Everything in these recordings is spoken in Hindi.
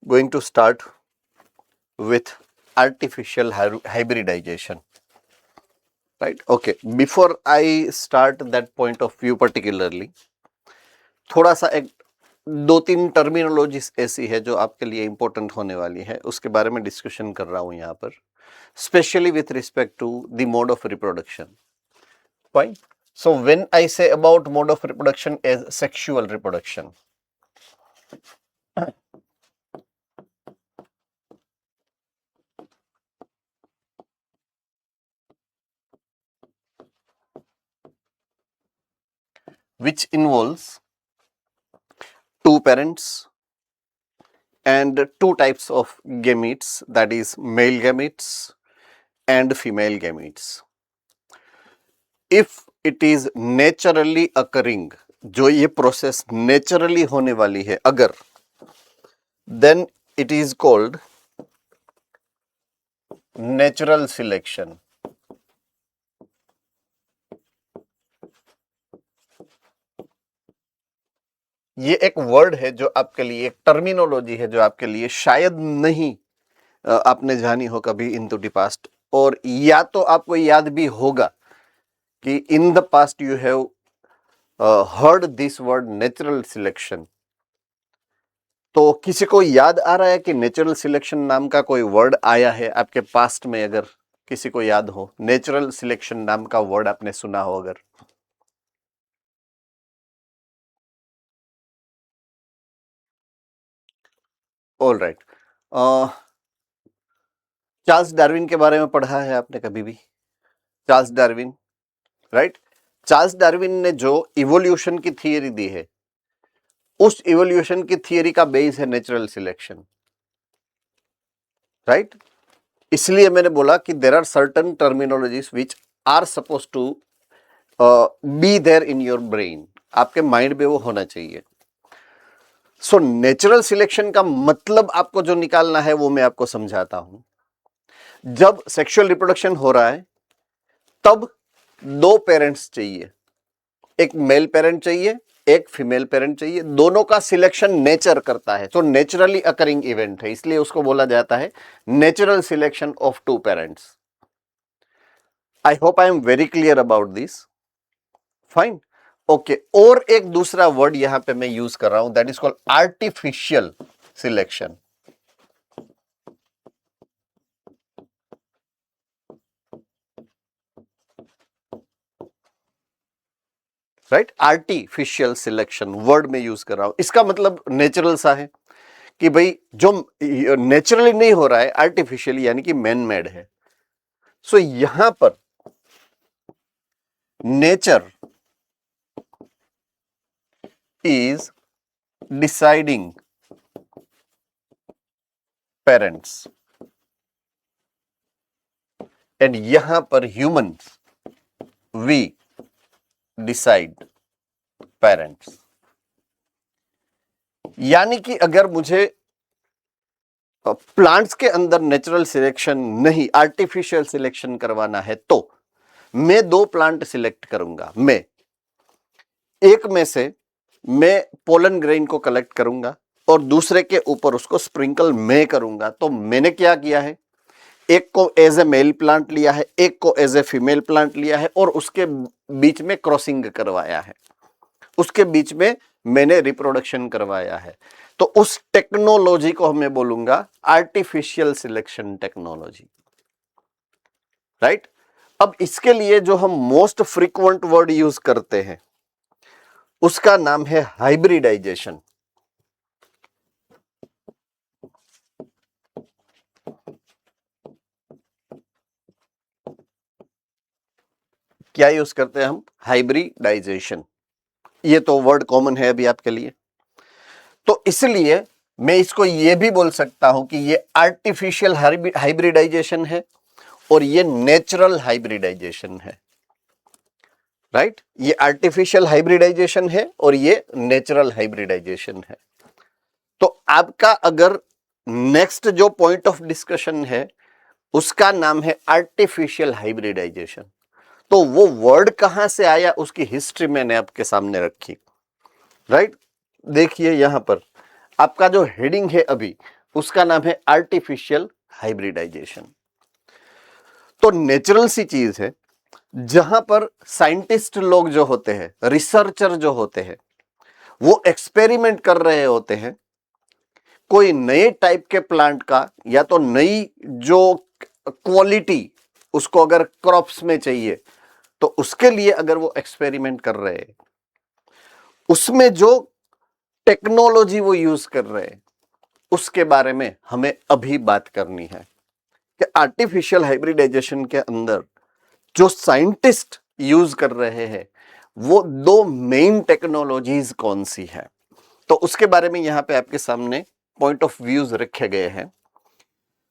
going to start with artificial hybridization. Right? Okay. Before I start that point of view particularly, थोड़ा सा एक दो तीन टर्मिनोलॉजीज ऐसी है जो आपके लिए इंपॉर्टेंट होने वाली है, उसके बारे में डिस्कशन कर रहा हूं यहाँ पर, specially with respect to the mode of reproduction. Fine. So when I say about mode of reproduction as sexual reproduction, which involves two parents and two types of gametes, that is male gametes and female gametes. If it is naturally occurring, जो ये प्रोसेस नेचुरली होने वाली है अगर, then it is called natural selection. ये एक वर्ड है जो आपके लिए, एक टर्मिनोलॉजी है जो आपके लिए शायद नहीं आपने जानी हो कभी इन टू द पास्ट, और या तो आपको याद भी होगा कि in the past you have heard this word natural selection. तो किसी को याद आ रहा है कि नेचुरल सिलेक्शन नाम का कोई वर्ड आया है आपके पास्ट में? अगर किसी को याद हो, नेचुरल सिलेक्शन नाम का वर्ड आपने सुना हो अगर. All right. चार्ल्स डार्विन के बारे में पढ़ा है आपने कभी भी? Charles Darwin, right? Charles Darwin ने जो इवोल्यूशन की थियरी दी है, उस इवोल्यूशन की थियरी का बेस है नेचुरल सिलेक्शन, राइट? इसलिए मैंने बोला कि there are certain terminologies which are suppose to be there in your brain, आपके माइंड में वो होना चाहिए. सो नेचुरल सिलेक्शन का मतलब आपको जो निकालना है वो मैं आपको समझाता हूं. जब सेक्सुअल रिप्रोडक्शन हो रहा है तब दो पेरेंट्स चाहिए, एक मेल पेरेंट चाहिए, एक फीमेल पेरेंट चाहिए, दोनों का सिलेक्शन नेचर करता है. तो नेचुरली अकरिंग इवेंट है, इसलिए उसको बोला जाता है natural selection of two parents. I hope I am very clear about this. Fine. Okay. और एक दूसरा वर्ड यहां पे मैं यूज कर रहा हूं, that is called artificial selection. Right? Artificial selection word में यूज कर रहा हूं. इसका मतलब नेचुरल सा है कि भाई जो नेचुरली नहीं हो रहा है, आर्टिफिशियली यानी कि मैन मेड है. सो यहां पर nature is deciding parents and यहां पर ह्यूमंस वी डिसाइड पेरेंट्स. यानी कि अगर मुझे प्लांट्स के अंदर नेचुरल सिलेक्शन नहीं, आर्टिफिशियल सिलेक्शन करवाना है, तो मैं दो प्लांट सिलेक्ट करूंगा. मैं एक में से मैं पोलन ग्रेन को कलेक्ट करूंगा और दूसरे के ऊपर उसको स्प्रिंकल मैं करूंगा. तो मैंने क्या किया है, एक को एज ए मेल प्लांट लिया है, एक को एज ए फीमेल प्लांट लिया है और उसके बीच में क्रॉसिंग करवाया है, उसके बीच में मैंने रिप्रोडक्शन करवाया है. तो उस टेक्नोलॉजी को मैं बोलूंगा आर्टिफिशियल सिलेक्शन टेक्नोलॉजी, राइट? अब इसके लिए जो हम मोस्ट फ्रीक्वेंट वर्ड यूज करते हैं उसका नाम है हाइब्रिडाइजेशन. क्या यूज करते हैं हम? हाइब्रिडाइजेशन. ये तो वर्ड कॉमन है अभी आपके लिए. तो इसलिए मैं इसको ये भी बोल सकता हूं कि ये आर्टिफिशियल हाइब्रिडाइजेशन है और ये नेचुरल हाइब्रिडाइजेशन है, राइट? ये आर्टिफिशियल हाइब्रिडाइजेशन है और ये नेचुरल हाइब्रिडाइजेशन है. तो आपका अगर नेक्स्ट जो पॉइंट ऑफ डिस्कशन है उसका नाम है आर्टिफिशियल हाइब्रिडाइजेशन, तो वो वर्ड कहां से आया उसकी हिस्ट्री मैंने आपके सामने रखी, राइट? देखिए यहां पर आपका जो हेडिंग है अभी उसका नाम है आर्टिफिशियल हाइब्रिडाइजेशन। तो नेचुरल सी चीज है, जहां पर साइंटिस्ट लोग जो होते हैं, रिसर्चर जो होते हैं, वो एक्सपेरिमेंट कर रहे होते हैं कोई नए टाइप के प्लांट का, या तो नई जो क्वालिटी उसको अगर क्रॉप्स में चाहिए, तो उसके लिए अगर वो एक्सपेरिमेंट कर रहे हैं, उसमें जो टेक्नोलॉजी वो यूज कर रहे हैं, उसके बारे में हमें अभी बात करनी है कि आर्टिफिशियल हाइब्रिडाइजेशन के अंदर जो साइंटिस्ट यूज कर रहे हैं वो दो मेन टेक्नोलॉजीज कौन सी है, तो उसके बारे में यहां पे आपके सामने पॉइंट ऑफ व्यूज रखे गए हैं।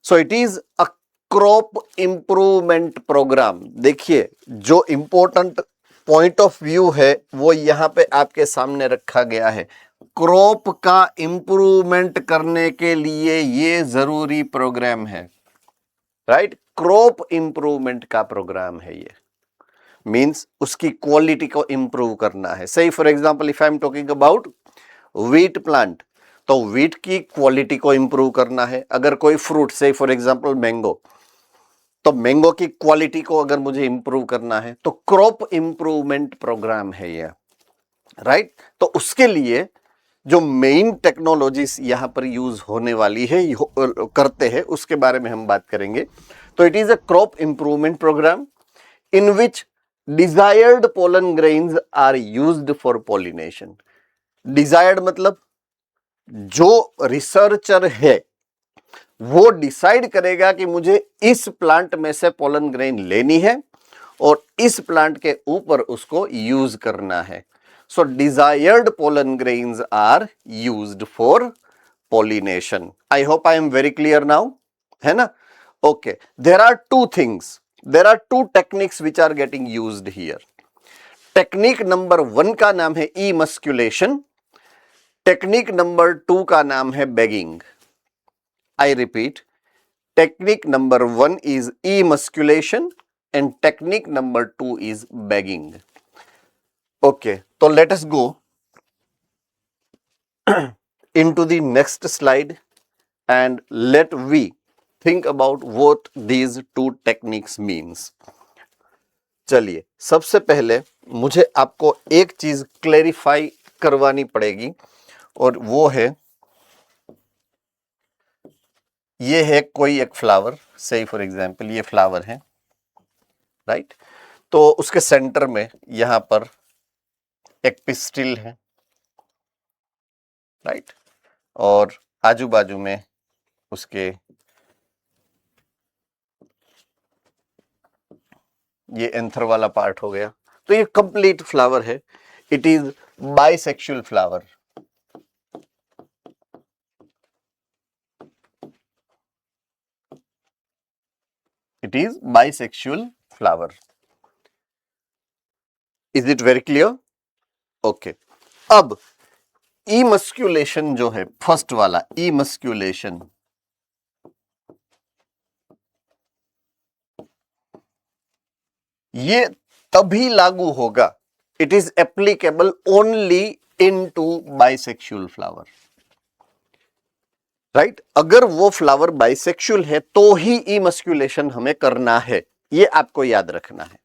So it is a crop improvement programme. देखिए, जो इंपॉर्टेंट पॉइंट ऑफ व्यू है वो यहां पे आपके सामने रखा गया है। क्रॉप का इंप्रूवमेंट करने के लिए ये जरूरी प्रोग्राम है, राइट? क्रॉप इंप्रूवमेंट का प्रोग्राम है ये, मींस उसकी क्वालिटी को इंप्रूव करना है। सही for example if I am talking about wheat plant, तो व्हीट की क्वालिटी को इंप्रूव करना है। अगर कोई फ्रूट, से फॉर एग्जांपल मैंगो, तो मैंगो की क्वालिटी को अगर मुझे इंप्रूव करना है तो क्रॉप इंप्रूवमेंट प्रोग्राम है ये, राइट? तो उसके लिए जो मेन टेक्नोलॉजीज यहां पर यूज होने वाली है, करते हैं, उसके बारे में हम बात करेंगे। तो it is a crop improvement programme in which desired pollen grains are used for pollination. Desired मतलब जो रिसर्चर है वो डिसाइड करेगा कि मुझे इस प्लांट में से पोलन ग्रेन लेनी है और इस प्लांट के ऊपर उसको यूज करना है। So desired pollen grains are used for pollination. I hope I am very clear now, है ना? Okay, there are two things, there are two techniques which are getting used here. Technique number 1 का नाम है इमस्क्यूलेशन, टेक्निक नंबर 2 का नाम है bagging. I repeat, technique number 1 is emasculation and technique number 2 is bagging. Okay, so let us go into the next slide and let we think about what these two techniques means. चलिए, सबसे पहले मुझे आपको एक चीज क्लेरिफाई करवानी पड़ेगी और वो है, ये है कोई एक फ्लावर, से फॉर एग्जांपल ये फ्लावर है, राइट? तो उसके सेंटर में यहां पर एक पिस्टिल है, राइट? और आजू बाजू में उसके ये एंथर वाला पार्ट हो गया। तो ये कंप्लीट फ्लावर है। It is bisexual flower. It is bisexual flower. Is it very clear? Okay, अब इमस्क्यूलेशन जो है, फर्स्ट वाला इमस्क्यूलेशन, ये तभी लागू होगा, it is applicable only into bisexual flower, right? अगर वो फ्लावर बाइसेक्सुअल है तो ही इमस्क्यूलेशन हमें करना है, ये आपको याद रखना है।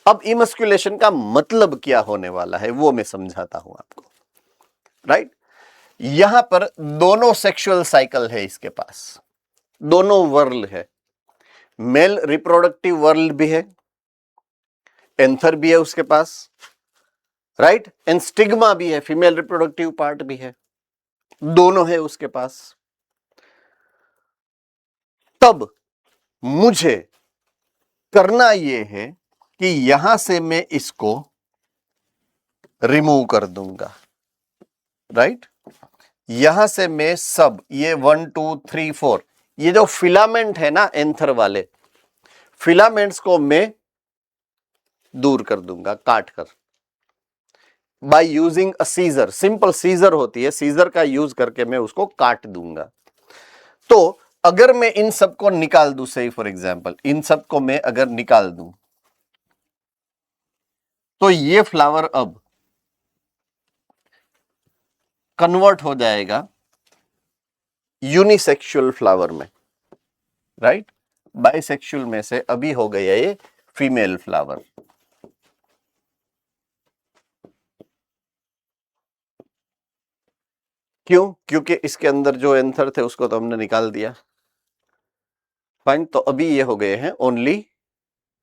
अब इमस्क्यूलेशन का मतलब क्या होने वाला है वो मैं समझाता हूं आपको, राइट? यहां पर दोनों सेक्सुअल साइकिल है इसके पास, दोनों वर्ल्ड है, मेल रिप्रोडक्टिव वर्ल्ड भी है, एंथर भी है उसके पास, राइट? एंड स्टिग्मा भी है, फीमेल रिप्रोडक्टिव पार्ट भी है, दोनों है उसके पास। तब मुझे करना यह है कि यहां से मैं इसको रिमूव कर दूंगा, राइट? यहां से मैं सब ये 1 2 3 4 ये जो फिलामेंट है ना एंथर वाले, फिलामेंट्स को मैं दूर कर दूंगा, काट कर, by using a scissor. Simple scissor होती है, सीजर का यूज करके मैं उसको काट दूंगा। तो अगर मैं इन सबको निकाल दूं, से फॉर एग्जांपल इन सबको मैं अगर निकाल दूं, तो ये फ्लावर अब कन्वर्ट हो जाएगा यूनिसेक्सुअल फ्लावर में, राइट। बाइसेक्सुअल में से अभी हो गया ये फीमेल फ्लावर। क्यों? क्योंकि इसके अंदर जो एंथर थे उसको तो हमने निकाल दिया। फाइन, तो अभी ये हो गए हैं ओनली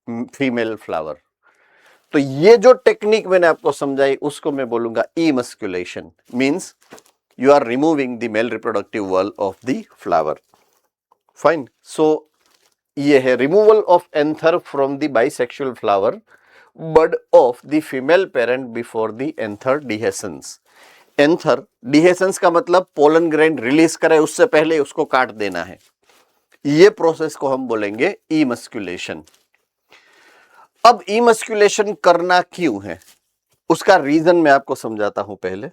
फीमेल फ्लावर। तो ये जो टेक्निक मैंने आपको समझाई उसको मैं बोलूंगा इमस्कुलेशन, means you are removing the male reproductive wall of the flower. Fine. So ये है removal of anther from the bisexual flower bud of the female parent before the anther dehiscence. Anther dehiscence का मतलब पोलन ग्रैंड रिलीज करे उससे पहले उसको काट देना है। ये प्रोसेस को हम बोलेंगे इमस्कुलेशन। अब इमस्कुलेशन करना क्यों है उसका रीजन मैं आपको समझाता हूं। पहले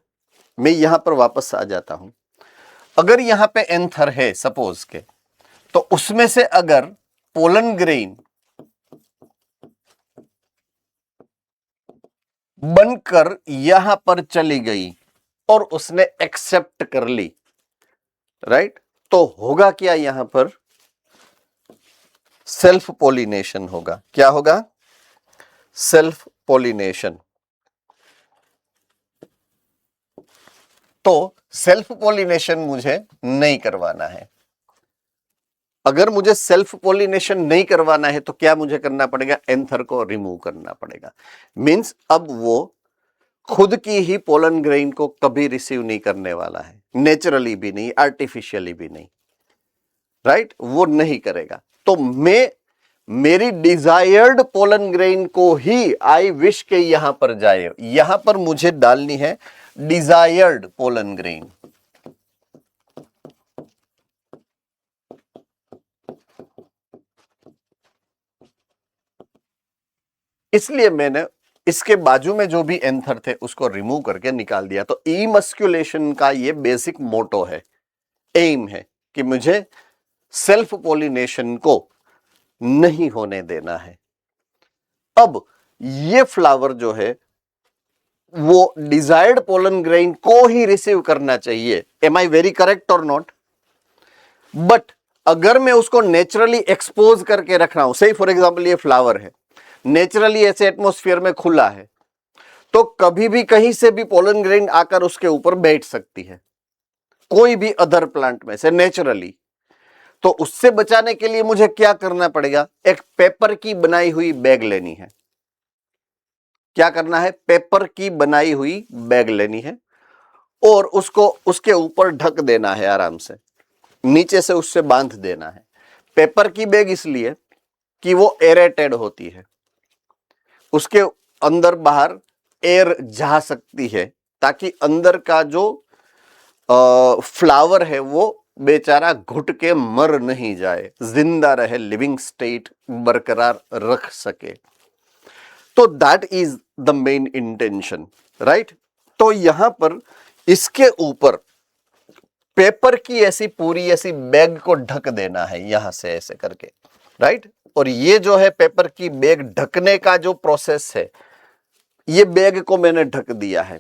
मैं यहां पर वापस आ जाता हूं। अगर यहां पे एंथर है सपोज के, तो उसमें से अगर पोलन ग्रेन बनकर यहां पर चली गई और उसने एक्सेप्ट कर ली, राइट, तो होगा क्या? यहां पर सेल्फ पोलिनेशन होगा। क्या होगा? Self pollination. तो सेल्फ पोलिनेशन मुझे नहीं करवाना है। अगर मुझे सेल्फ पोलिनेशन नहीं करवाना है तो क्या मुझे करना पड़ेगा? एंथर को रिमूव करना पड़ेगा। मींस अब वो खुद की ही पोलन ग्रेन को कभी रिसीव नहीं करने वाला है, नेचुरली भी नहीं, आर्टिफिशियली भी नहीं, राइट, वो नहीं करेगा। तो मैं मेरी डिजायर्ड पोलन ग्रेन को ही आई विश के यहां पर जाए, यहां पर मुझे डालनी है डिजायर्ड पोलन ग्रेन। इसलिए मैंने इसके बाजू में जो भी एंथर थे उसको रिमूव करके निकाल दिया। तो इमस्कुलेशन का ये बेसिक मोटो है, एम है कि मुझे सेल्फ पोलिनेशन को नहीं होने देना है। अब ये फ्लावर जो है वो डिजायर्ड पोलन ग्रेन को ही रिसीव करना चाहिए। एम आई वेरी करेक्ट और नॉट? बट अगर मैं उसको नेचुरली एक्सपोज करके रख रहा हूं, से फॉर एग्जाम्पल ये फ्लावर है, नेचुरली ऐसे एटमॉस्फेयर में खुला है, तो कभी भी कहीं से भी पोलन ग्रेन आकर उसके ऊपर बैठ सकती है, कोई भी अदर प्लांट में से नेचुरली। तो उससे बचाने के लिए मुझे क्या करना पड़ेगा? एक पेपर की बनाई हुई बैग लेनी है। क्या करना है? पेपर की बनाई हुई बैग लेनी है और उसको उसके ऊपर ढक देना है, आराम से नीचे से उससे बांध देना है। पेपर की बैग इसलिए कि वो एरेटेड होती है, उसके अंदर बाहर एयर जा सकती है, ताकि अंदर का जो फ्लावर है वो बेचारा घुट के मर नहीं जाए, जिंदा रहे, लिविंग स्टेट बरकरार रख सके। तो that is the main intention, right. तो यहां पर इसके ऊपर पेपर की ऐसी पूरी ऐसी बैग को ढक देना है यहां से ऐसे करके, राइट। और ये जो है पेपर की बैग ढकने का जो प्रोसेस है, ये बैग को मैंने ढक दिया है।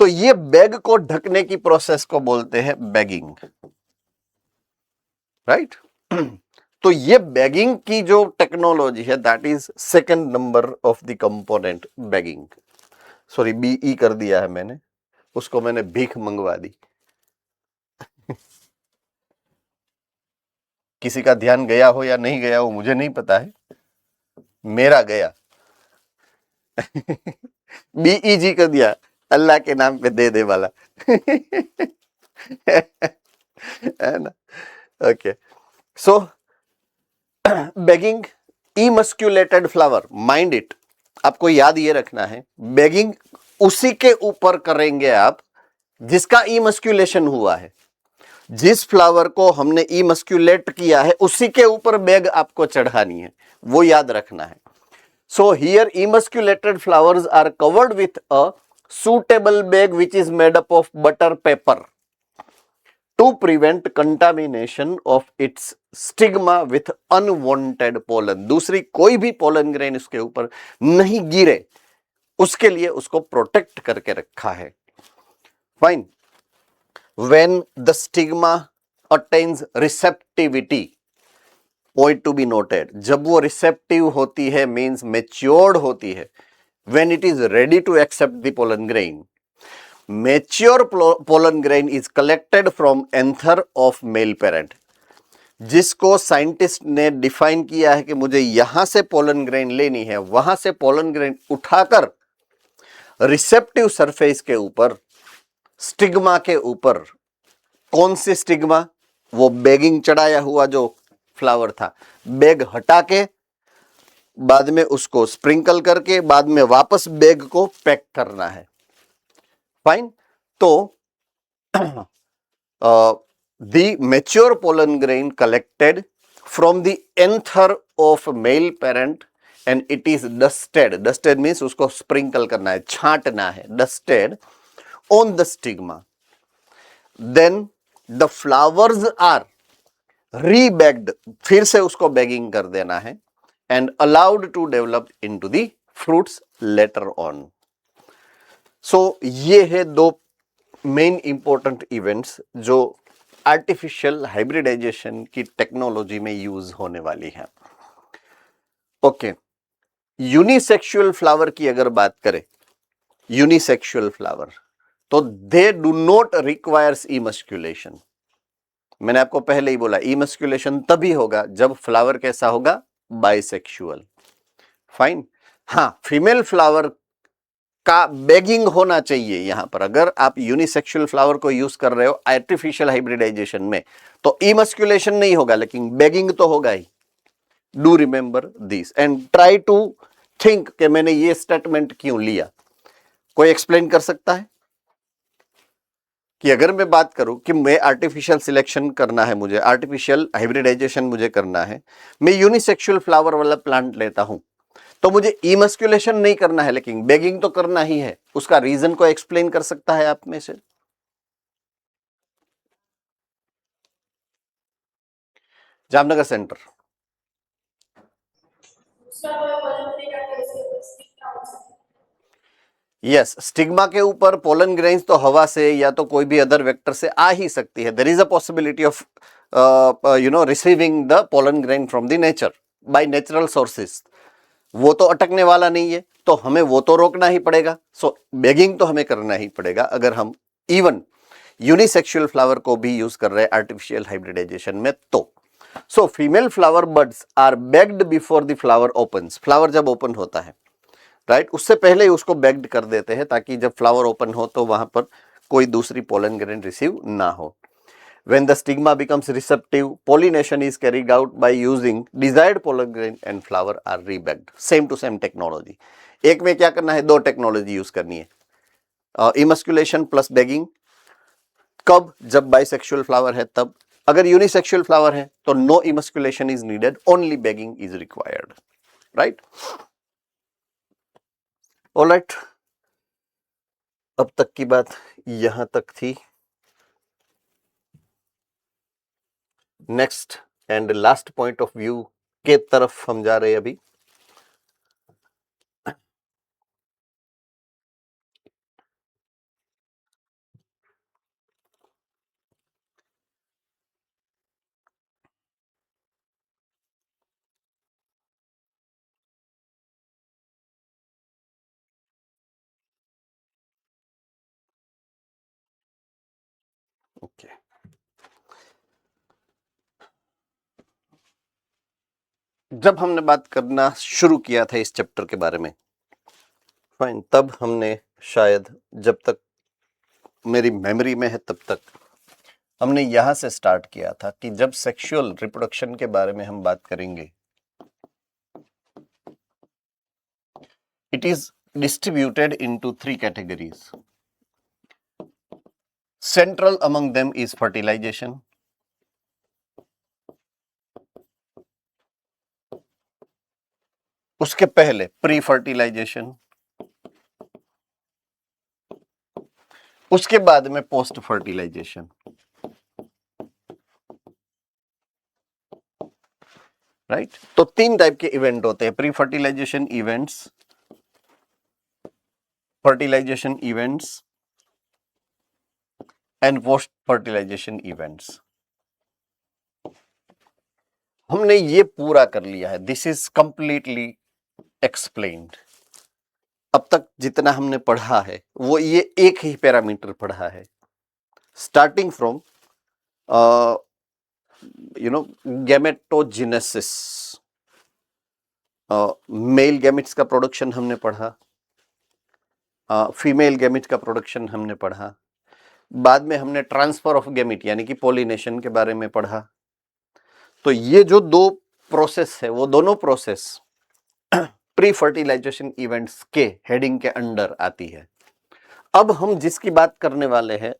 तो ये बैग को ढकने की प्रोसेस को बोलते हैं बैगिंग, राइट। तो ये बैगिंग की जो टेक्नोलॉजी है, that is second number of the component, bagging. Sorry, बीई कर दिया है मैंने, उसको मैंने भीख मंगवा दी। किसी का ध्यान गया हो या नहीं गया हो मुझे नहीं पता है, मेरा गया। बीईजी कर दिया, अल्लाह के नाम पे दे दे वाला। है ना? Okay, so bagging emasculated flower, mind it, आपको याद ये रखना है, बेगिंग उसी के ऊपर करेंगे आप जिसका इमस्क्यूलेशन हुआ है। जिस फ्लावर को हमने इमस्क्यूलेट किया है उसी के ऊपर बैग आपको चढ़ानी है, वो याद रखना है। So here emasculated flowers are covered with a suitable bag which is made up of butter paper to prevent contamination of its stigma with unwanted pollen। दूसरी कोई भी pollen grain इसके ऊपर नहीं गिरे उसके लिए उसको प्रोटेक्ट करके रखा है। Fine. When the stigma attains receptivity, point to be noted, जब वो रिसेप्टिव होती है मींस मैच्योर्ड होती है, when it is ready to accept the pollen grain, mature pollen grain is collected from anther of male parent, जिसको साइंटिस्ट ने डिफाइन किया है कि मुझे यहां से पोलन ग्रेन लेनी है, वहां से पोलन ग्रेन उठाकर रिसेप्टिव सरफेस के ऊपर, स्टिग्मा के ऊपर, कौन से स्टिग्मा, वो बैगिंग चढ़ाया हुआ जो फ्लावर था, बैग हटा के बाद में उसको स्प्रिंकल करके बाद में वापस बैग को पैक करना है। फाइन। तो the mature pollen grain collected from the anther of male parent and it is dusted, dusted means उसको sprinkle करना है, छांटना है, dusted on the stigma, then the flowers are rebagged, फिर से उसको बैगिंग कर देना है, and allowed to develop into the fruits later on. So ये है दो मेन इंपॉर्टेंट इवेंट्स जो आर्टिफिशियल हाइब्रिडाइजेशन की टेक्नोलॉजी में यूज होने वाली है। ओके, यूनिसेक्सुअल फ्लावर की अगर बात करें, यूनिसेक्सुअल फ्लावर, तो दे डू नॉट रिक्वायर्स इमस्क्यूलेशन। मैंने आपको पहले ही बोला इमस्क्यूलेशन तभी होगा जब फ्लावर कैसा होगा, बाइसेक्सुअल। फाइन। हाँ, फीमेल फ्लावर का बैगिंग होना चाहिए। यहां पर अगर आप यूनिसेक्सुअल फ्लावर को यूज कर रहे हो आर्टिफिशियल हाइब्रिडाइजेशन में, तो इमस्क्यूलेशन नहीं होगा लेकिन बैगिंग तो होगा ही। Do remember this and try to think कि मैंने ये स्टेटमेंट क्यों लिया। कोई एक्सप्लेन कर सकता है कि अगर मैं बात करूं कि मैं आर्टिफिशियल सिलेक्शन करना है, मुझे आर्टिफिशियल हाइब्रिडाइजेशन मुझे करना है, मैं यूनिसेक्सुअल फ्लावर वाला प्लांट लेता हूं, तो मुझे इमस्क्यूलेशन नहीं करना है लेकिन बैगिंग तो करना ही है। उसका रीजन को एक्सप्लेन कर सकता है आप में से? जामनगर सेंटर। यस, स्टिग्मा के ऊपर पोलन ग्रेन्स तो हवा से या तो कोई भी अदर वेक्टर से आ ही सकती है। There is a possibility of receiving the pollen grain from the nature by natural sources. वो तो अटकने वाला नहीं है, तो हमें वो तो रोकना ही पड़ेगा। सो बैगिंग तो हमें करना ही पड़ेगा अगर हम इवन यूनिसेक्सुअल फ्लावर को भी यूज कर रहे हैं आर्टिफिशियल हाइब्रिडाइजेशन में। तो so female flower buds are bagged before the flower opens. Flower जब ओपन होता है, राइट, उससे पहले ही उसको बैग्ड कर देते हैं ताकि जब फ्लावर ओपन हो तो वहां पर कोई दूसरी पोलन ग्रेन रिसीव ना हो। When the stigma becomes receptive, pollination is carried out by using desired pollen grain and flower are rebagged. Same to same technology. एक में क्या करना है, दो टेक्नोलॉजी यूज करनी है, इमस्क्यूलेशन प्लस बैगिंग। कब? जब बाइसेक्सुअल फ्लावर है तब। अगर यूनिसेक्सुअल फ्लावर है तो no emasculation is needed, only bagging is required. Right, alright, अब तक की बात यहां तक थी। Next and last point of view के तरफ हम जा रहे हैं अभी। ओके, जब हमने बात करना शुरू किया था इस चैप्टर के बारे में, फाइन, तब हमने शायद, जब तक मेरी मेमोरी में है तब तक हमने यहां से स्टार्ट किया था कि जब सेक्सुअल रिप्रोडक्शन के बारे में हम बात करेंगे, it is distributed into 3 categories. Central among them is fertilization, उसके पहले प्री फर्टिलाइजेशन, उसके बाद में पोस्ट फर्टिलाइजेशन। राइट, तो 3 टाइप के इवेंट होते हैं pre fertilization events, fertilization events and post fertilization events. हमने ये पूरा कर लिया है, दिस इज कंप्लीटली एक्सप्लेन्ड। अब तक जितना हमने पढ़ा है वो ये एक ही पैरामीटर पढ़ा है, starting from gametogenesis, male gametes का प्रोडक्शन हमने पढ़ा, फीमेल गैमेट का प्रोडक्शन हमने पढ़ा, बाद में हमने ट्रांसफर ऑफ गैमेट यानी कि पॉलिनेशन के बारे में पढ़ा। तो ये जो दो प्रोसेस है वो दोनों प्रोसेस प्री फर्टिलाइजेशन इवेंट्स के हेडिंग के अंडर आती है। अब हम जिसकी बात करने वाले हैं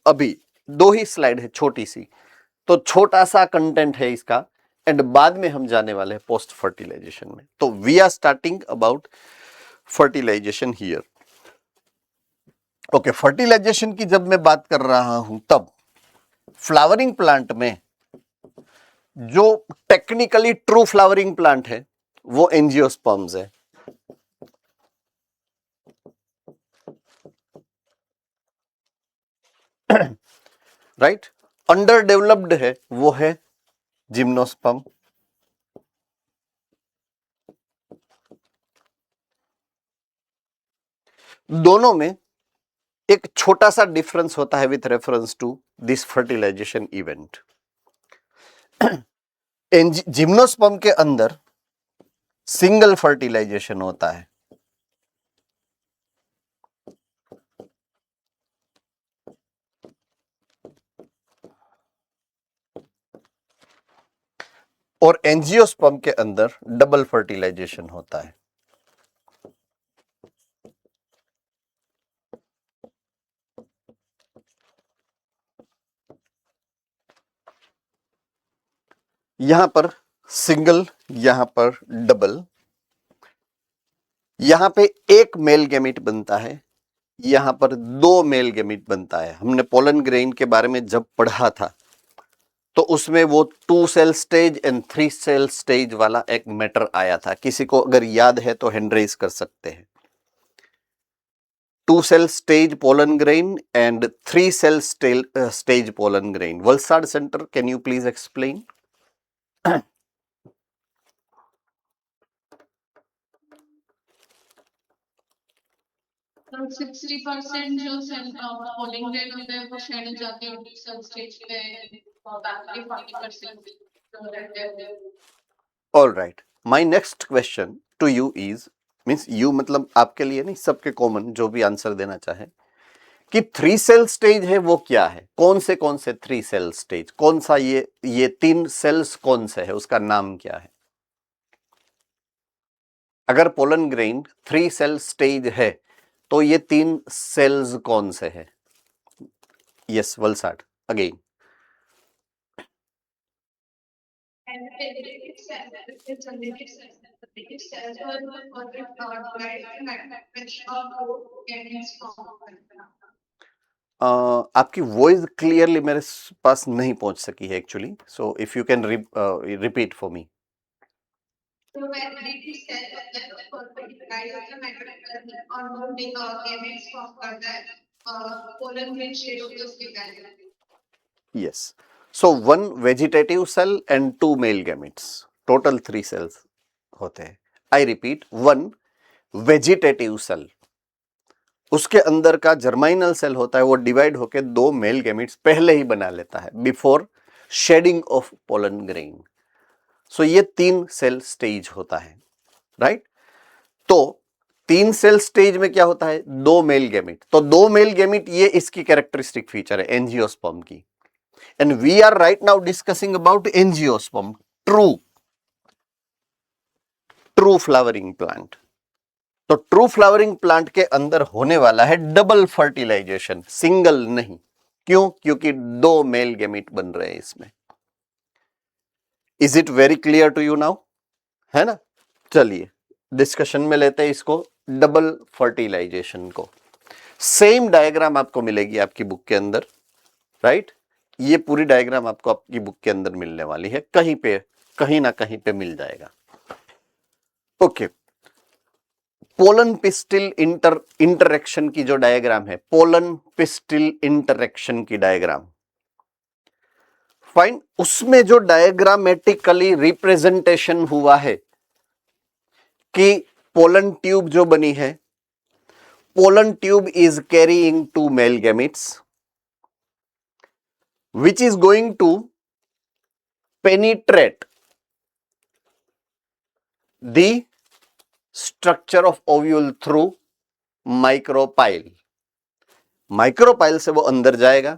अभी दो ही स्लाइड है छोटी सी, तो छोटा सा कंटेंट है इसका, एंड बाद में हम जाने वाले हैं पोस्ट फर्टिलाइजेशन में। तो we are starting about fertilization here. Okay, fertilization की जब मैं बात कर रहा हूं तब फ्लावरिंग प्लांट में जो टेक्निकली ट्रू फ्लावरिंग प्लांट है वो एंजियोस्पर्म्स है, राइट। अंडर डेवलप्ड है वो है जिम्नोस्पर्म। दोनों में एक छोटा सा डिफरेंस होता है with reference to this fertilization event. Gymnosperm के अंदर सिंगल फर्टिलाइजेशन होता है, और एंजियोस्पर्म के अंदर डबल फर्टिलाइजेशन होता है। यहां पर सिंगल, यहां पर डबल, यहां पे एक मेल गैमेट बनता है, यहां पर दो मेल गैमेट बनता है। हमने पोलन ग्रेन के बारे में जब पढ़ा था तो उसमें वो 2 cell stage and 3 cell stage वाला एक मैटर आया था। किसी को अगर याद है तो हैंड रेज कर सकते हैं। 2 cell stage pollen grain and 3 cell stage pollen grain. Valsad centre, can you please explain? 60% जो सेल पोलिंग ग्रेन होते हैं वो शेड हो जाते हैं और सेल स्टेज पे बाकी 40% जो रहते हैं। All right, my next question to you is, means you मतलब आपके लिए नहीं, सबके कॉमन जो भी आंसर देना चाहे, कि 3 सेल स्टेज है वो क्या है? कौन से 3 सेल स्टेज? कौन सा ये 3 सेल्स कौन से है, उसका नाम क्या है? अगर पोलन ग्रेन 3 सेल स्टेज है तो ये 3 सेल्स कौन से है? Yes, Valsad again. आपकी वॉइस क्लियरली मेरे पास नहीं पहुंच सकी है actually, so if you can repeat for me. Yes. So one vegetative cell and 2 male gametes. Total 3 cells होते हैं। I repeat, 1 vegetative cell. उसके अंदर का जर्माइनल सेल होता है वो डिवाइड होकर 2 मेल गैमेट्स पहले ही बना लेता है before shedding of pollen grain. So ये 3 सेल स्टेज होता है, राइट? तो 3 सेल स्टेज में क्या होता है? 2 मेल गैमेट। तो 2 मेल गैमेट ये इसकी कैरेक्टरिस्टिक फीचर है एंजियोस्पर्म की। And we are right now discussing about angiosperm, true flowering plant. तो ट्रू फ्लावरिंग प्लांट के अंदर होने वाला है डबल फर्टिलाइजेशन, सिंगल नहीं। क्यों? क्योंकि 2 मेल गैमेट बन रहे हैं इसमें। Is it very clear to you now? है ना? चलिए डिस्कशन में लेते हैं इसको, डबल फर्टिलाइजेशन को। सेम डायग्राम आपको मिलेगी आपकी बुक के अंदर, राइट? ये पूरी डायग्राम आपको आपकी बुक के अंदर मिलने वाली है, कहीं ना कहीं पे मिल जाएगा। ओके, पोलन पिस्टिल इंटरेक्शन की जो डायग्राम है, पोलन पिस्टिल इंटरेक्शन की डायग्राम, फाइन, उसमें जो डायग्रामेटिकली रिप्रेजेंटेशन हुआ है कि पोलन ट्यूब जो बनी है, pollen tube is carrying 2 male gametes which is going to penetrate the structure of ovule through micropyle. Micropyle से वो अंदर जाएगा,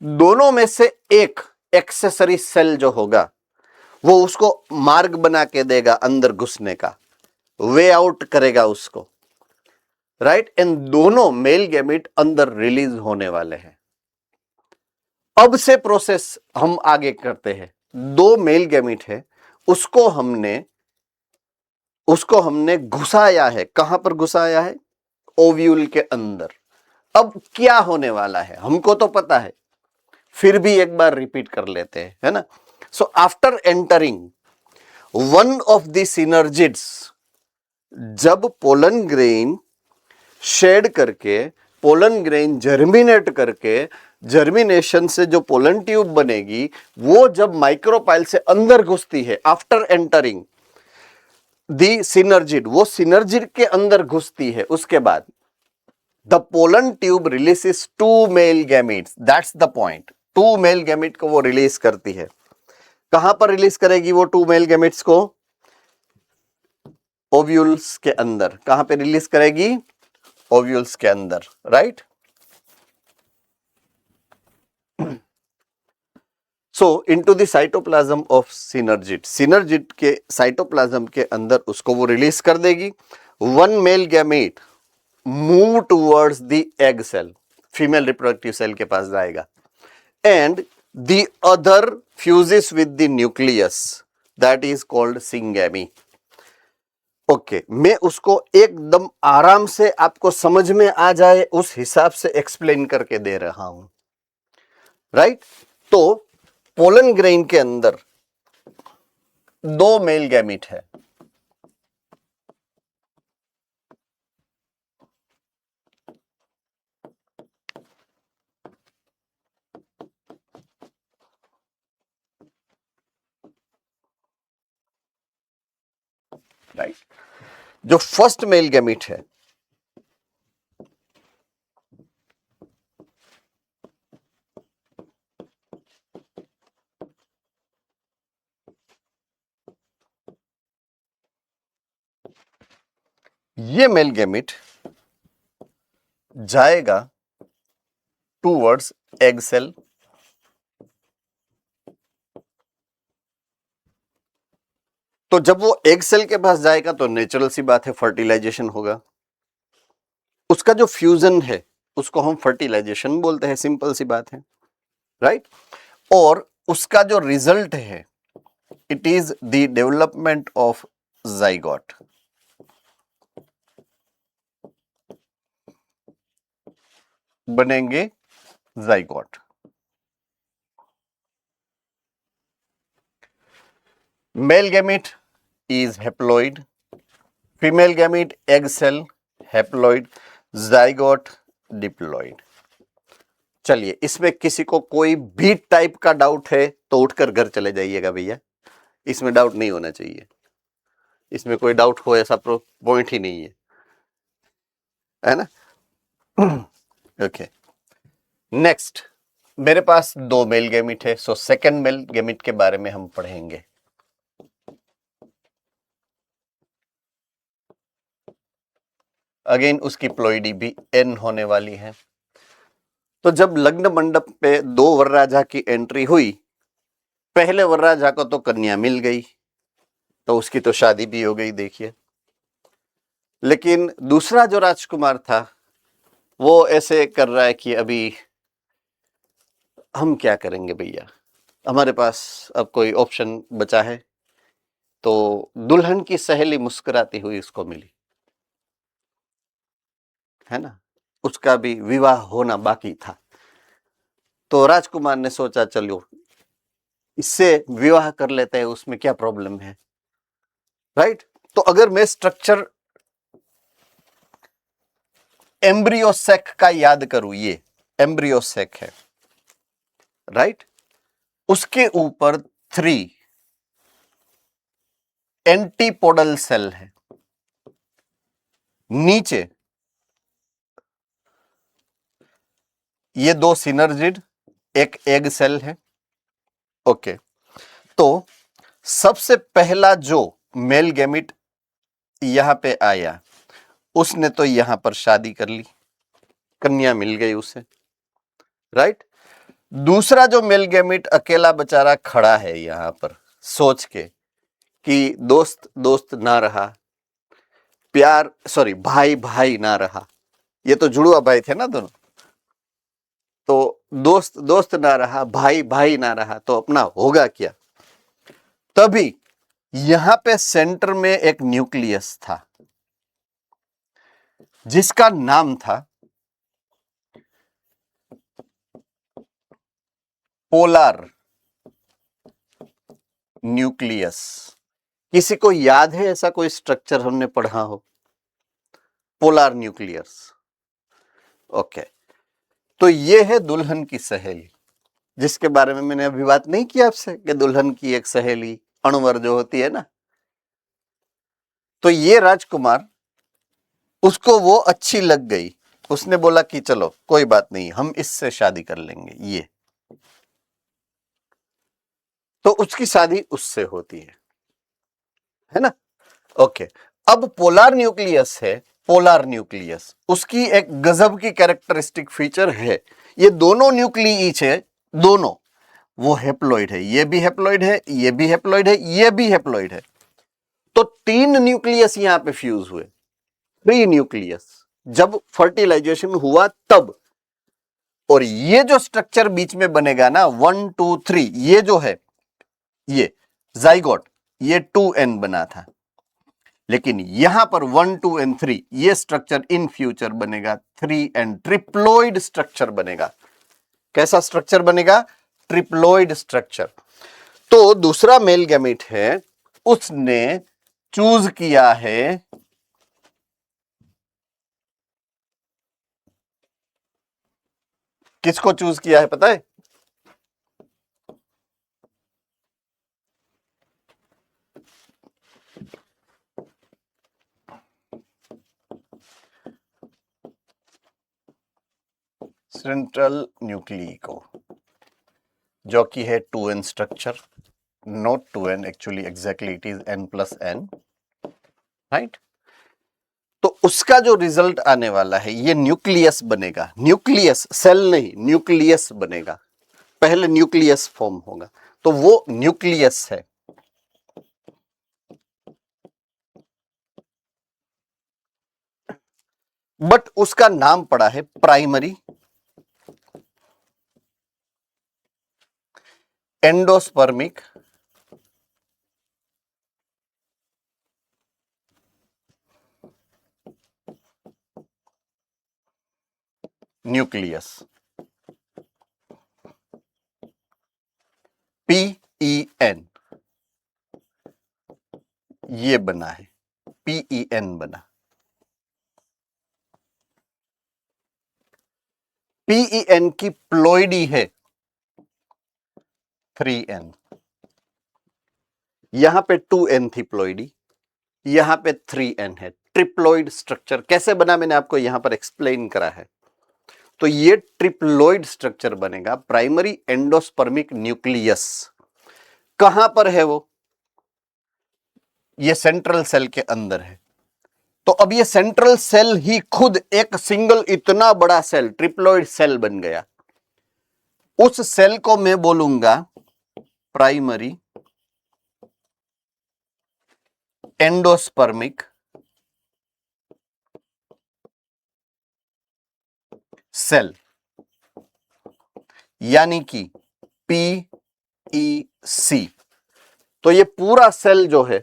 दोनों में से एक एक्सेसरी सेल जो होगा वो उसको मार्ग बना के देगा अंदर घुसने का, वे आउट करेगा उसको, राइट, एंड दोनों मेल गैमेट अंदर रिलीज होने वाले हैं। अब से प्रोसेस हम आगे करते हैं। 2 मेल गैमेट है, उसको हमने घुसाया है। कहां पर घुसाया है? ओव्यूल के अंदर। अब क्या होने वाला है हमको तो पता है, फिर भी एक बार रिपीट कर लेते हैं, है ना। So after entering one of the synergids, जब पोलन ग्रेन शेड करके, पोलन ग्रेन जर्मिनेट करके, जर्मिनेशन से जो पोलन ट्यूब बनेगी वो जब माइक्रोपाइल से अंदर घुसती है, आफ्टर एंटरिंग दी सिनर्जिड, वो सिनर्जिड के अंदर घुसती है, उसके बाद the pollen tube releases 2 male gametes, that's the point. 2 male gamete को वो रिलीज करती है। कहां पर रिलीज करेगी वो 2 मेल गैमेट्स को? ओव्यूल्स के अंदर। कहां पे रिलीज करेगी? ओव्यूल्स के अंदर, right. So into the cytoplasm of synergid, synergid के साइटोप्लाज्म के अंदर उसको वो रिलीज कर देगी। 1 male gamete move towards the egg cell, female reproductive cell के पास जाएगा, and the other fuses with the nucleus, that is called syngamy. Okay, मैं उसको एकदम आराम से आपको समझ में आ जाए उस हिसाब से एक्सप्लेन करके दे रहा हूं, राइट। तो पोलन ग्रेन के अंदर 2 मेल गैमेट है, राइट। जो फर्स्ट मेल गैमेट है ये मेल गैमेट जाएगा टूवर्ड्स एग सेल, तो जब वो एग सेल के पास जाएगा तो नेचुरल सी बात है फर्टिलाइजेशन होगा। उसका जो फ्यूजन है उसको हम फर्टिलाइजेशन बोलते हैं, सिंपल सी बात है, राइट। और उसका जो रिजल्ट है it is the development of zygote. बनेंगे zygote. Male gamete is haploid, female gamete egg cell haploid, zygote diploid। चलिए, इसमें किसी को कोई भी टाइप का डाउट है तो उठकर घर चले जाइएगा भैया, इसमें डाउट नहीं होना चाहिए, इसमें कोई डाउट हो ऐसा पॉइंट ही नहीं है ना। ओके, नेक्स्ट मेरे पास 2 मेल गैमेट है, सो सेकंड मेल गैमेट के बारे में हम पढ़ेंगे। अगेन उसकी प्लॉइडी भी एन होने वाली है। तो जब लग्न मंडप पे 2 वरराजा की एंट्री हुई, पहले वरराजा को तो कन्या मिल गई तो उसकी तो शादी भी हो गई, देखिए। लेकिन दूसरा जो राजकुमार था वो ऐसे कर रहा है कि अभी हम क्या करेंगे भैया, हमारे पास अब कोई ऑप्शन बचा है? तो दुल्हन की सहेली मुस्कुराती हुई उसको मिली, है ना, उसका भी विवाह होना बाकी था। तो राजकुमार ने सोचा चलो इससे विवाह कर लेते हैं, उसमें क्या प्रॉब्लम है, राइट। तो अगर मैं स्ट्रक्चर एम्ब्रियोसेक का याद करूं, ये एम्ब्रियोसेक है, राइट। उसके ऊपर 3 एंटीपोडल सेल है, नीचे ये 2 सिनर्जिड, एक एग सेल है। ओके, तो सबसे पहला जो मेल गैमिट यहां पे आया, उसने तो यहां पर शादी कर ली, कन्या मिल गई उसे, राइट। दूसरा जो मेल गैमिट अकेला बेचारा खड़ा है यहां पर सोच के कि दोस्त दोस्त ना रहा, प्यार सॉरी भाई भाई ना रहा, ये तो जुड़वा भाई थे ना दोनों, तो दोस्त दोस्त ना रहा, भाई भाई ना रहा, तो अपना होगा क्या। तभी यहां पे सेंटर में एक न्यूक्लियस था जिसका नाम था पोलर न्यूक्लियस। किसी को याद है ऐसा कोई स्ट्रक्चर हमने पढ़ा हो, पोलर न्यूक्लियस? ओके, तो ये है दुल्हन की सहेली, जिसके बारे में मैंने अभी बात नहीं की आपसे कि दुल्हन की एक सहेली अणुवर जो होती है ना, तो ये राजकुमार, उसको वो अच्छी लग गई, उसने बोला कि चलो कोई बात नहीं, हम इससे शादी कर लेंगे, ये तो उसकी शादी उससे होती है ना। ओके, अब पोलर न्यूक्लियस है, पोलर न्यूक्लियस, उसकी एक गजब की कैरेक्टरिस्टिक फीचर है, ये दोनों न्यूक्लियस है, दोनों वो हेप्लॉइड है, ये भी हेप्लॉइड है, ये भी हेप्लॉइड है, ये भी हेप्लॉइड है, तो 3 न्यूक्लियस यहां पे फ्यूज हुए, 3 न्यूक्लियस जब फर्टिलाइजेशन हुआ तब। और ये जो स्ट्रक्चर बीच में बनेगा ना 1 2 3, ये जो है ये जाइगोट, ये 2n बना था, लेकिन यहां पर 1 2 एंड 3 ये स्ट्रक्चर इन फ्यूचर बनेगा 3n, ट्रिप्लोइड स्ट्रक्चर बनेगा। कैसा स्ट्रक्चर बनेगा? Triploid structure. तो दूसरा मेल गैमेट है, उसने चूज किया है किसको चूज किया है पता है? सेंट्रल न्यूक्लियस को, जो कि है 2n structure, not 2n actually, exactly it is n+n, right. तो उसका जो रिजल्ट आने वाला है ये न्यूक्लियस बनेगा, न्यूक्लियस, सेल नहीं, न्यूक्लियस बनेगा, पहले न्यूक्लियस फॉर्म होगा, तो वो न्यूक्लियस है। बट उसका नाम पड़ा है प्राइमरी एंडोस्पर्मिक न्यूक्लियस, PEN, ये बना है, PEN बना। PEN की प्लॉइडी है 3n, यहां पे 2n थी प्लॉइडी, यहां पे 3n है, ट्रिप्लॉइड स्ट्रक्चर कैसे बना मैंने आपको यहां पर एक्सप्लेन करा है। तो ये ट्रिप्लॉइड स्ट्रक्चर बनेगा, प्राइमरी एंडोस्पर्मिक न्यूक्लियस। कहां पर है वो? ये सेंट्रल सेल के अंदर है। तो अब ये सेंट्रल सेल ही खुद एक सिंगल इतना बड़ा सेल, ट्रिप्लॉइड सेल बन गया। उस सेल को मैं बोलूंगा प्राइमरी एंडोस्पर्मिक सेल, यानी कि PEC। तो ये पूरा सेल जो है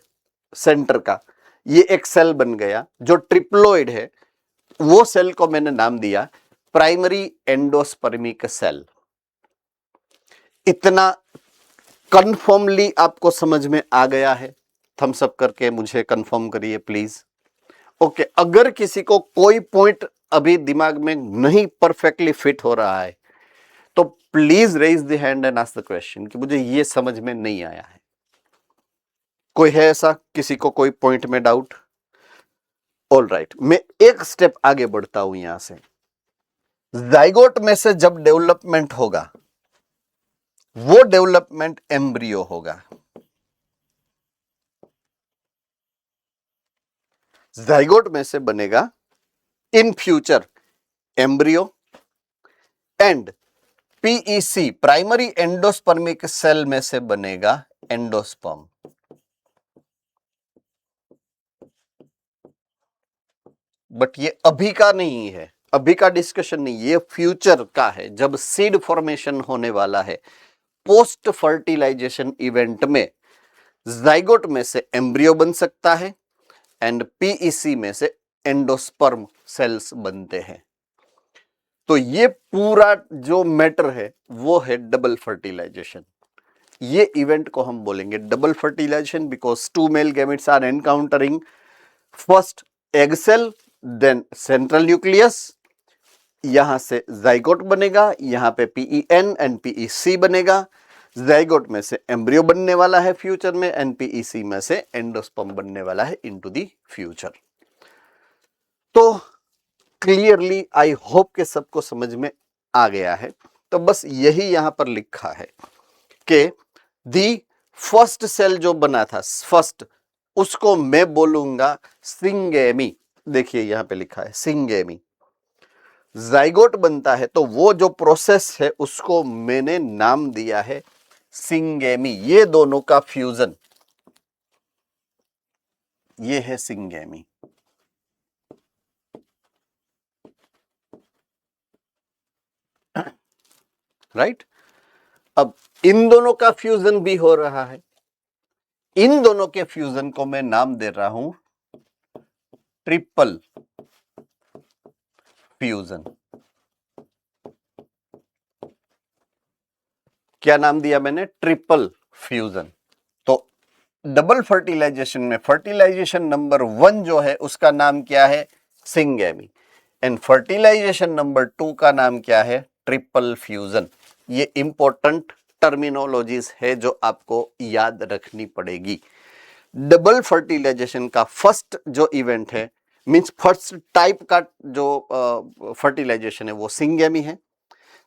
सेंटर का, ये एक सेल बन गया जो ट्रिप्लॉइड है, वो सेल को मैंने नाम दिया प्राइमरी एंडोस्पर्मिक सेल। इतना कंफर्मली आपको समझ में आ गया है? थम्स अप करके मुझे कंफर्म करिए प्लीज। ओके, अगर किसी को कोई पॉइंट अभी दिमाग में नहीं परफेक्टली फिट हो रहा है तो please raise the hand and ask the question कि मुझे ये समझ में नहीं आया है। कोई है ऐसा, किसी को कोई पॉइंट में डाउट? ऑल राइट, मैं एक स्टेप आगे बढ़ता हूं यहां से। जाइगोट में से जब डेवलपमेंट होगा वो डेवलपमेंट एम्ब्रियो होगा। जाइगोट में से बनेगा in future embryo and PEC primary endospermic cell में से बनेगा एंडोस्पर्म। बट ये अभी का नहीं है, अभी का डिस्कशन नहीं, ये फ्यूचर का है, जब सीड फॉर्मेशन होने वाला है। पोस्ट फर्टिलाइजेशन इवेंट में जाइगोट में से एम्ब्रियो बन सकता है एंड पीईसी में से एंडोस्पर्म सेल्स बनते हैं। तो ये पूरा जो मैटर है वो है डबल फर्टिलाइजेशन। ये इवेंट को हम बोलेंगे double fertilisation because two male gametes are encountering first egg cell then central nucleus, यहां से जाइगोट बनेगा, यहां पे पीईएन एंड पीईसी बनेगा। जाइगोट में से एम्ब्रियो बनने वाला है फ्यूचर में एंड पीईसी में से एंडोस्पर्म बनने वाला है इनटू द फ्यूचर। तो क्लियरली आई होप के सबको समझ में आ गया है। तो बस यही यहां पर लिखा है कि दी फर्स्ट सेल जो बना था फर्स्ट, उसको मैं बोलूंगा सिंगेमी। देखिए यहां पे लिखा है सिंगेमी। जाइगोट बनता है तो वो जो प्रोसेस है उसको मैंने नाम दिया है सिंगेमी। ये दोनों का फ्यूजन, ये है सिंगेमी। राइट? अब इन दोनों का फ्यूजन भी हो रहा है। इन दोनों के फ्यूजन को मैं नाम दे रहा हूं ट्रिपल फ्यूजन। क्या नाम दिया मैंने? Triple fusion. तो डबल फर्टिलाइजेशन में फर्टिलाइजेशन नंबर 1 जो है उसका नाम क्या है? सिंगेमी। एंड फर्टिलाइजेशन नंबर 2 का नाम क्या है? Triple fusion. ये इंपॉर्टेंट टर्मिनोलॉजीज है जो आपको याद रखनी पड़ेगी। डबल फर्टिलाइजेशन का फर्स्ट जो इवेंट है मींस फर्स्ट टाइप का जो फर्टिलाइजेशन है वो सिंगेमी है,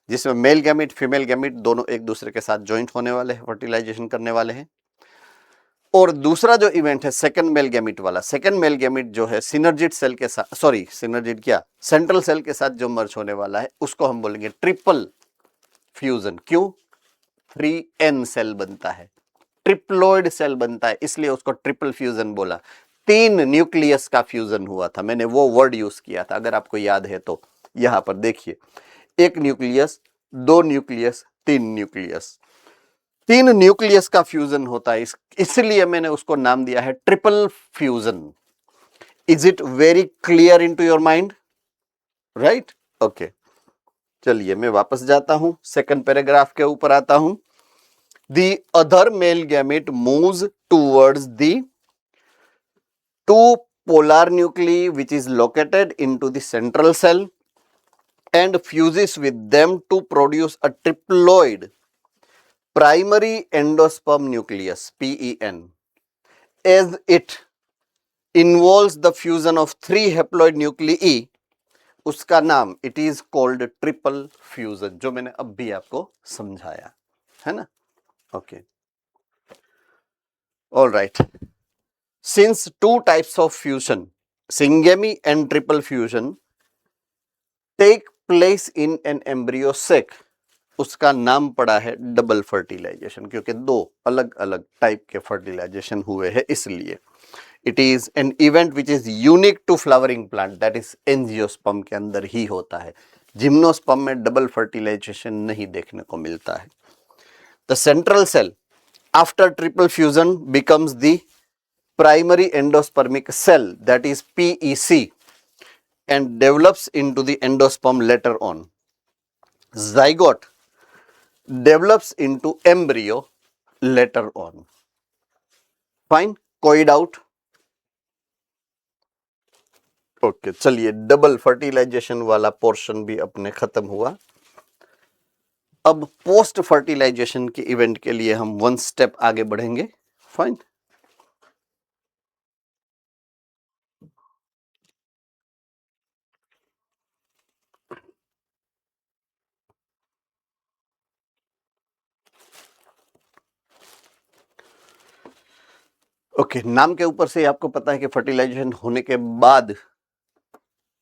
जिसमें मेल गैमेट फीमेल गैमेट दोनों एक दूसरे के साथ ज्वाइंट होने वाले हैं, फर्टिलाइजेशन करने वाले हैं। और दूसरा जो इवेंट है सेकंड मेल गैमेट वाला, सेकंड मेल गैमेट जो है सिनर्जिड सेल के साथ, सॉरी सिनर्जिड क्या, सेंट्रल सेल के साथ जो मर्ज होने वाला है उसको हम बोलेंगे ट्रिपल फ्यूजन। क्यों? 3n सेल बनता है, ट्रिप्लोइड सेल बनता है, इसलिए उसको ट्रिपल फ्यूजन बोला। 3 न्यूक्लियस का फ्यूजन हुआ था, मैंने वो वर्ड यूज किया था अगर आपको याद है तो। यहां पर देखिए 1 न्यूक्लियस, 2 न्यूक्लियस, 3 न्यूक्लियस, 3 न्यूक्लियस का फ्यूजन होता है, इसलिए मैंने उसको नाम दिया है triple fusion. Is it very clear into your mind? Right? Okay, चलिए मैं वापस जाता हूं, सेकंड पैराग्राफ के ऊपर आता हूं। The other male gamete moves towards the 2 polar nuclei which is located into the central cell and fuses with them to produce a triploid primary endosperm nucleus PEN. As it involves the fusion of 3 haploid nuclei, उसका नाम it is called triple fusion, जो मैंने अभी आपको समझाया है ना। Okay, all right. Since 2 types of fusion, syngamy and triple fusion, take place in an embryo sac, उसका नाम पड़ा है डबल फर्टिलाइजेशन, क्योंकि 2 अलग अलग टाइप के फर्टिलाइजेशन हुए हैं इसलिए। It is an event which is unique to flowering plant, that is angiosperm के अंदर ही होता है। जिम्नोस्पर्म में डबल फर्टिलाइजेशन नहीं देखने को मिलता है। The central cell after triple fusion becomes the primary endospermic cell, that is PEC, and develops into the endosperm later on. Zygote develops into embryo later on. Fine? कोई डाउट? ओके, चलिए डबल फर्टिलाइजेशन वाला पोर्शन भी अपने खत्म हुआ। अब पोस्ट फर्टिलाइजेशन के इवेंट के लिए हम वन स्टेप आगे बढ़ेंगे। फाइन। ओके, नाम के ऊपर से ही आपको पता है कि फर्टिलाइजेशन होने के बाद,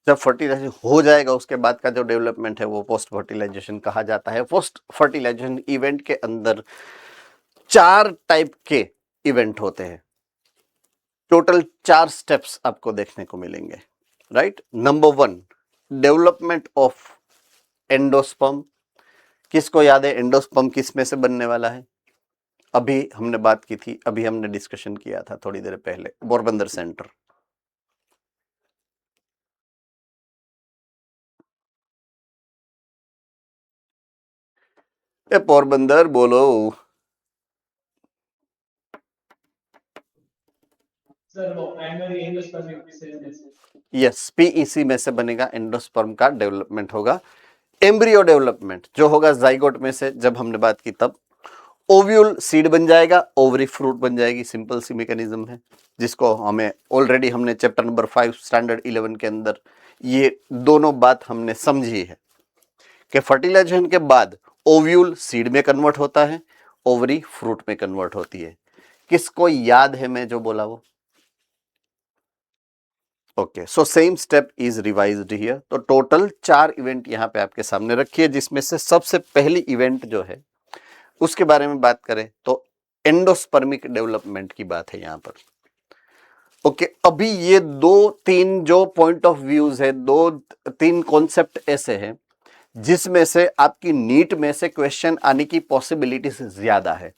जब फर्टिलाइजेशन हो जाएगा उसके बाद का जो डेवलपमेंट है वो पोस्ट फर्टिलाइजेशन कहा जाता है। पोस्ट फर्टिलाइजेशन इवेंट के अंदर 4 टाइप के इवेंट होते हैं। टोटल 4 स्टेप्स आपको देखने को मिलेंगे, right. Number 1, development of endosperm. किसको याद है एंडोस्पर्म किस में से बनने वाला है? अभी हमने बात की थी, अभी हमने डिस्कशन किया था थोड़ी देर पहले, पोरबंदर सेंटर। ए पोरबंदर बोलो। सर वो primary endospermic cell yes, PEC में से बनेगा, एंडोस्पर्म का डेवलपमेंट होगा। एम्ब्रियो डेवलपमेंट जो होगा जाइगोट में से, जब हमने बात की तब। ओव्यूल सीड बन जाएगा, ओवरी फ्रूट बन जाएगी। सिंपल सी मैकेनिज्म है जिसको हमें ऑलरेडी हमने चैप्टर नंबर 5 स्टैंडर्ड 11 के अंदर ये दोनों बात हमने समझी है कि फर्टिलाइजेशन के बाद ओव्यूल सीड में कन्वर्ट होता है, ओवरी फ्रूट में कन्वर्ट होती है। किसको याद है मैं जो बोला वो? Okay, so same step is revised here. तो टोटल 4 इवेंट यहाँ पे आपके सामने रखिए, जिसमें से सबसे पहली इवेंट जो है उसके बारे में बात करें तो एंडोस्पर्मिक डेवलपमेंट की बात है यहाँ पर। ओके, अभी ये 2-3 जो पॉइंट ऑफ व्यूज है, 2-3 कॉन्सेप्ट ऐसे हैं जिसमें से आपकी नीट में से क्वेश्चन आने की पॉसिबिलिटी ज्यादा है।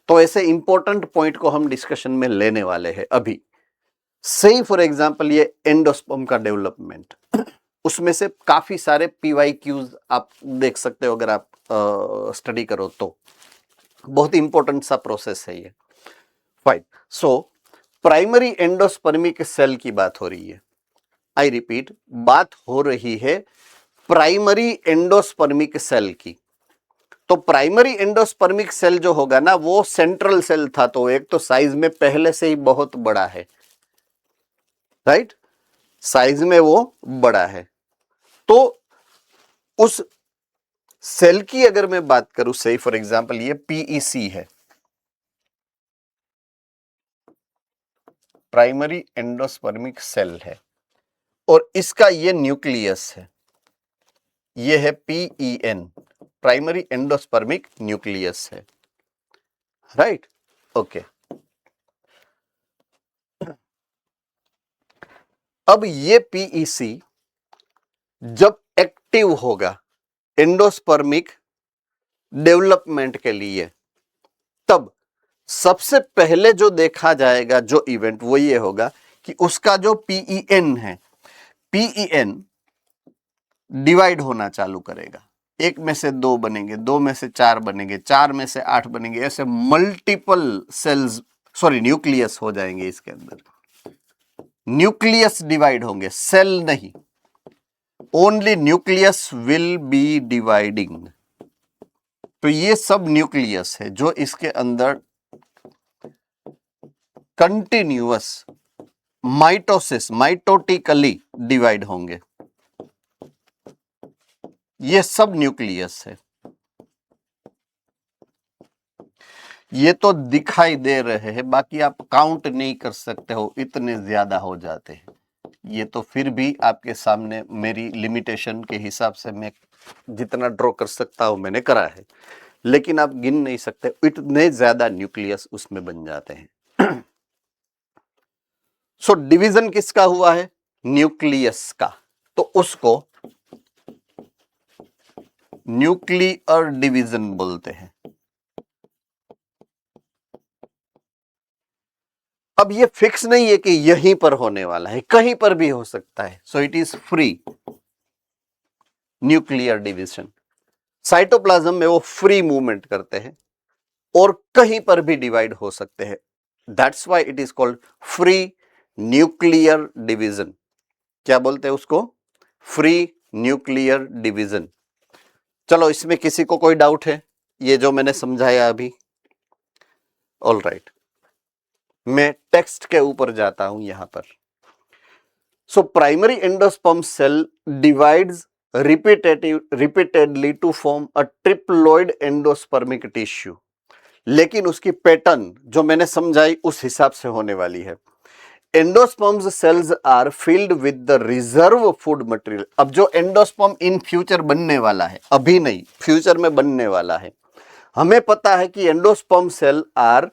तो ऐसे इंपॉर्टेंट पॉइंट को हम डिस्कशन में लेने वाले हैं अभी। सही फॉर एग्जांपल ये एंडोस्पर्म का डेवलपमेंट, उसमें से काफी सारे PYQs आप देख सकते हो अगर आप स्टडी करो तो। बहुत इंपॉर्टेंट सा प्रोसेस है ये। Fine. So primary endospermic cell की बात हो रही है। आई रिपीट, बात हो रही है प्राइमरी एंडोस्पर्मिक सेल की। तो प्राइमरी एंडोस्पर्मिक सेल जो होगा ना वो सेंट्रल सेल था, तो एक तो साइज में पहले से ही बहुत बड़ा है, राइट। साइज में वो बड़ा है। तो उस सेल की अगर मैं बात करूं, से फॉर एग्जांपल ये पीईसी है, प्राइमरी एंडोस्पर्मिक सेल है, और इसका ये न्यूक्लियस है, ये है PEN, प्राइमरी एंडोस्पर्मिक न्यूक्लियस है, राइट। ओके, अब ये PEC जब एक्टिव होगा एंडोस्पर्मिक डेवलपमेंट के लिए, तब सबसे पहले जो देखा जाएगा जो इवेंट वो ये होगा कि उसका जो PEN है, PEN डिवाइड होना चालू करेगा। 1 में से 2 बनेंगे, 2 में से 4 बनेंगे, 4 में से 8 बनेंगे, ऐसे मल्टीपल सेल्स, सॉरी न्यूक्लियस हो जाएंगे इसके अंदर। न्यूक्लियस डिवाइड होंगे, सेल नहीं। Only nucleus will be dividing. तो ये सब न्यूक्लियस है जो इसके अंदर कंटिन्यूअस माइटोसिस, माइटोटिकली डिवाइड होंगे। ये सब न्यूक्लियस है। ये तो दिखाई दे रहे हैं, बाकी आप काउंट नहीं कर सकते हो, इतने ज्यादा हो जाते हैं। ये तो फिर भी आपके सामने मेरी लिमिटेशन के हिसाब से मैं जितना ड्रॉ कर सकता हूं मैंने करा है, लेकिन आप गिन नहीं सकते, इतने ज्यादा न्यूक्लियस उसमें बन जाते हैं। सो डिवीजन किसका हुआ है? न्यूक्लियस का। तो उसको न्यूक्लियर डिवीजन बोलते हैं। अब ये फिक्स नहीं है कि यहीं पर होने वाला है, कहीं पर भी हो सकता है। सो it is free nuclear division. Cytoplasm में वो फ्री मूवमेंट करते हैं और कहीं पर भी डिवाइड हो सकते हैं। That's why it is called free nuclear division. क्या बोलते हैं उसको? Free nuclear division. चलो इसमें किसी को कोई डाउट है ये जो मैंने समझाया अभी? ऑल राइट, मैं टेक्स्ट के ऊपर जाता हूं यहां पर। So primary endosperm cell divides repeatedly to form a triploid endospermic tissue. लेकिन उसकी पैटर्न जो मैंने समझाई उस हिसाब से होने वाली है। Endosperms cells are filled with the reserve food material. अब जो एंडोस्पर्म इन फ्यूचर बनने वाला है, अभी नहीं, फ्यूचर में बनने वाला है, हमें पता है कि endosperm cell are